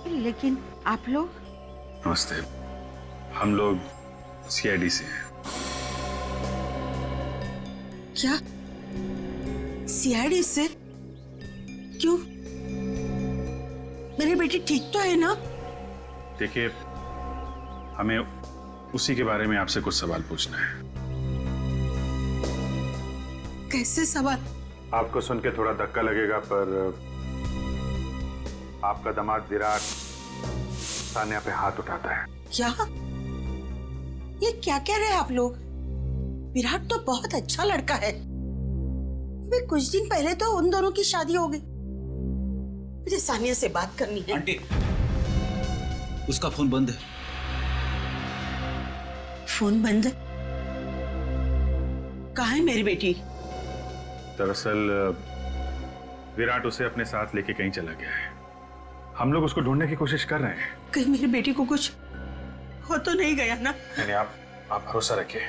लेकिन आप लोग? नमस्ते, हम लोग सीआईडी से हैं। क्या सीआईडी से? क्यों? मेरी बेटी ठीक तो है ना? देखिए, हमें उसी के बारे में आपसे कुछ सवाल पूछना है। कैसे सवाल? आपको सुन के थोड़ा धक्का लगेगा, पर आपका दामाद विराट सान्या पे हाथ उठाता है। क्या? ये क्या कह रहे हैं आप लोग? विराट तो बहुत अच्छा लड़का है। अभी कुछ दिन पहले तो उन दोनों की शादी हो गई। मुझे सानिया से बात करनी है। आंटी, उसका फोन बंद है। फोन बंद? कहाँ है मेरी बेटी? दरअसल विराट उसे अपने साथ लेके कहीं चला गया है। हम लोग उसको ढूंढने की कोशिश कर रहे हैं। कहीं मेरी बेटी को कुछ हो तो नहीं गया ना? नहीं, आप भरोसा रखिए,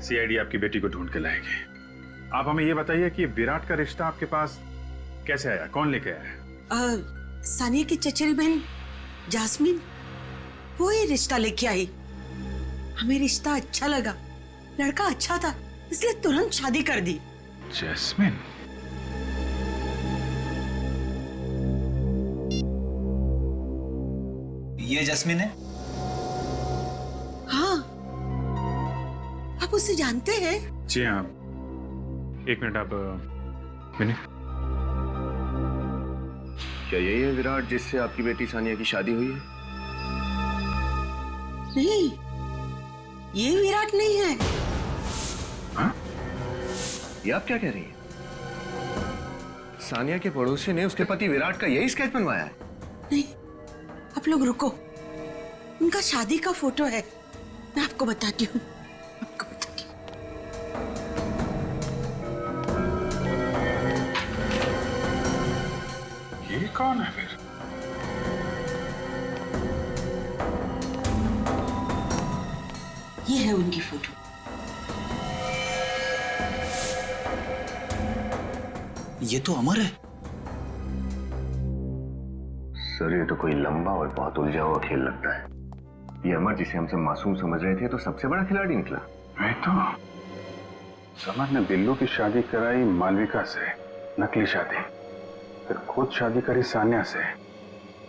सीआईडी आपकी बेटी को ढूंढ के लाएगी। आप हमें ये बताइए कि विराट का रिश्ता आपके पास कैसे आया, कौन लेके आया? सानिया की चचेरी बहन जास्मीन, वो ही रिश्ता लेके आई। हमें रिश्ता अच्छा लगा, लड़का अच्छा था, इसलिए तुरंत शादी कर दी। जैस्मिन? ये जैस्मिन है? हाँ, आप उसे जानते हैं? जी हाँ। एक मिनट, आप मिनट। क्या यही है विराट जिससे आपकी बेटी सानिया की शादी हुई है? नहीं, ये विराट नहीं है। हाँ? ये आप क्या कह रही हैं? सानिया के पड़ोसी ने उसके पति विराट का यही स्केच बनवाया है? नहीं, आप लोग रुको, उनका शादी का फोटो है, मैं आपको बताती हूँ। ये कौन है फिर? ये है उनकी फोटो। ये तो अमर है। सर, ये तो कोई लंबा और बहुत उलझा हुआ खेल लगता है। ये अमर जिसे हम सब मासूम समझ रहे थे तो सबसे बड़ा खिलाड़ी निकला। मैं तो समर ने बिल्लू की शादी कराई मालविका से, नकली शादी, फिर खुद शादी करी सान्या से,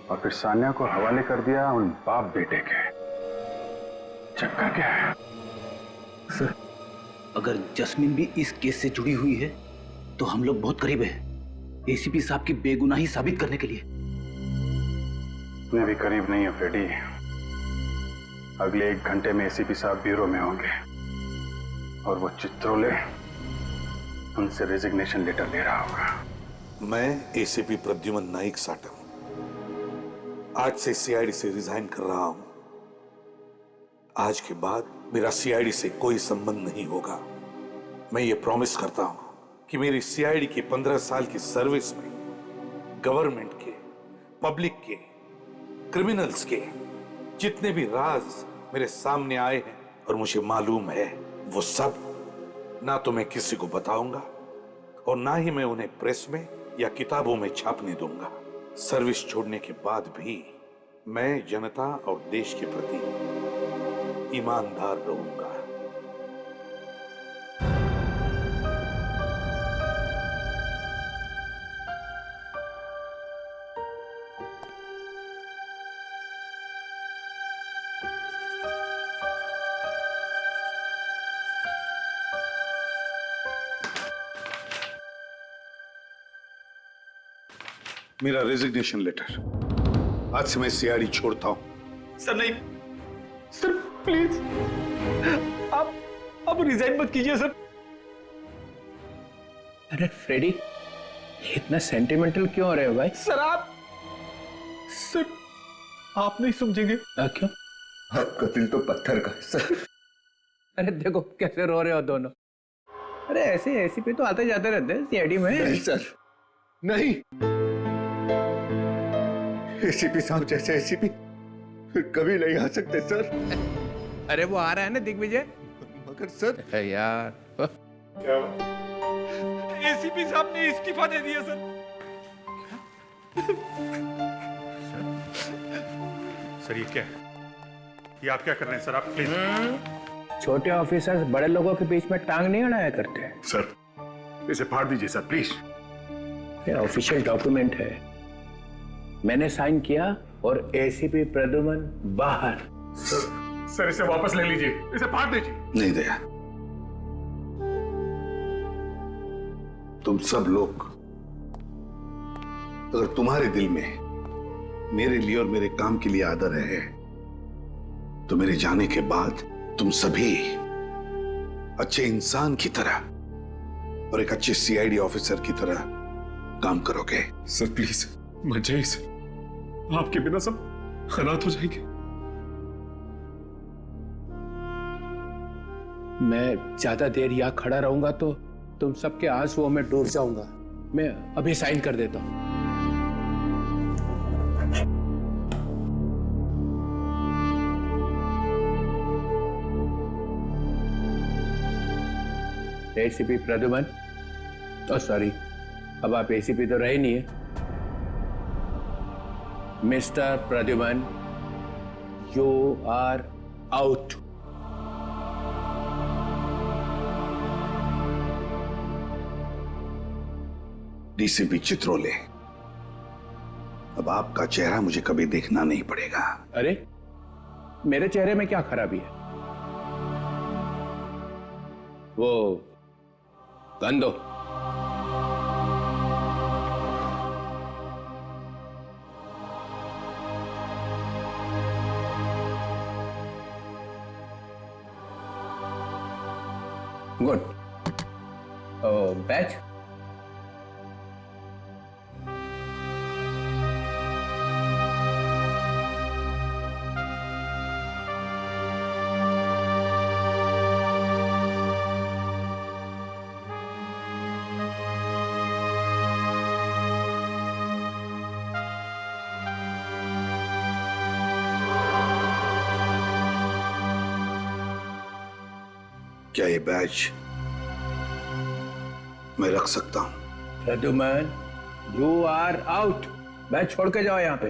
और फिर सान्या को हवाले कर दिया उन बाप बेटे के। चक्कर क्या है? सर, अगर जस्मिन भी इस केस से जुड़ी हुई है तो हम लोग बहुत करीब हैं एसीपी साहब की बेगुनाही साबित करने के लिए। मैं भी करीब नहीं हूं फ्रेडी। अगले 1 घंटे में एसीपी साहब ब्यूरो में होंगे और वो चित्रोले उनसे रेजिग्नेशन लेटर ले रहा होगा। मैं एसीपी प्रद्युमन नाइक साटम आज से सीआईडी से रिजाइन कर रहा हूं। आज के बाद मेरा सीआईडी से कोई संबंध नहीं होगा। मैं ये प्रॉमिस करता हूं कि मेरी सीआईडी की 15 साल की सर्विस में गवर्नमेंट के, पब्लिक के, क्रिमिनल्स के जितने भी राज मेरे सामने आए हैं और मुझे मालूम है, वो सब ना तो मैं किसी को बताऊंगा और ना ही मैं उन्हें प्रेस में या किताबों में छापने दूंगा। सर्विस छोड़ने के बाद भी मैं जनता और देश के प्रति ईमानदार रहूंगा। मेरा रेजिग्नेशन लेटर। आज से मैं सीआईडी छोड़ता हूं। सर नहीं, सर प्लीज, आप रिजाइन मत कीजिए सर। अरे फ्रेडी, इतना सेंटिमेंटल क्यों हो रहे हो भाई? सर आप नहीं समझेंगे। क्यों? आपका दिल तो पत्थर का है सर। अरे देखो कैसे रो रहे हो दोनों। अरे ऐसे एसीपी तो आते जाते रहते हैं सीआईडी में। नहीं सर, नहीं। एसीपी साहब जैसे एसीपी फिर कभी नहीं आ सकते सर। अरे वो आ रहा है ना दिग्विजय। मगर सर यार क्या एसीपी साहब ने इस्तीफा दे दिया सर। सर ये क्या है? ये आप क्या कर रहे हैं सर? आप प्लीज। छोटे ऑफिसर्स बड़े लोगों के बीच में टांग नहीं अड़ाया करते। सर इसे फाड़ दीजिए सर प्लीज। ये ऑफिशियल डॉक्यूमेंट है, मैंने साइन किया और एसीपी प्रद्युमन बाहर। सर इसे वापस ले लीजिए, इसे फाड़ दीजिए। नहीं दया, तुम सब लोग, अगर तुम्हारे दिल में मेरे लिए और मेरे काम के लिए आदर है तो मेरे जाने के बाद तुम सभी अच्छे इंसान की तरह और एक अच्छे सीआईडी ऑफिसर की तरह काम करोगे। सर प्लीज मत जाइए सर, आपके बिना सब खराब हो जाएंगे। मैं ज्यादा देर यहाँ खड़ा रहूंगा तो तुम सबके आंसुओं में डूब जाऊंगा। मैं अभी साइन कर देता हूं। एसीपी प्रद्युमन, सॉरी अब आप एसीपी तो रहे नहीं है। Mister Pradyuman, you are out. DCP Chitrole, अब आपका चेहरा मुझे कभी देखना नहीं पड़ेगा। अरे मेरे चेहरे में क्या खराबी है? वो गन दो। गुड। बैच क्या ये बैच मैं रख सकता हूं? Pradyuman, you are out. Badge छोड़ के जाओ यहां पे।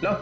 लो।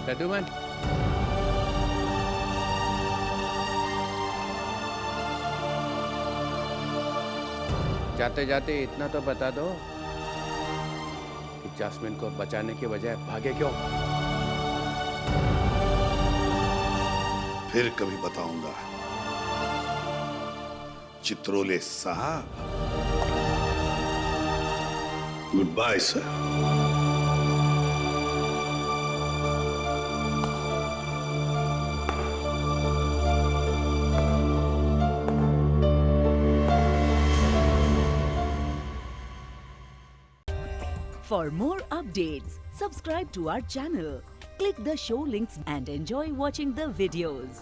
प्रद्युमन, जाते जाते इतना तो बता दो कि जास्मिन को बचाने के बजाय भागे क्यों? फिर कभी बताऊंगा चित्रोले साहब। Goodbye sir. For more updates, subscribe to our channel, click the show links and enjoy watching the videos.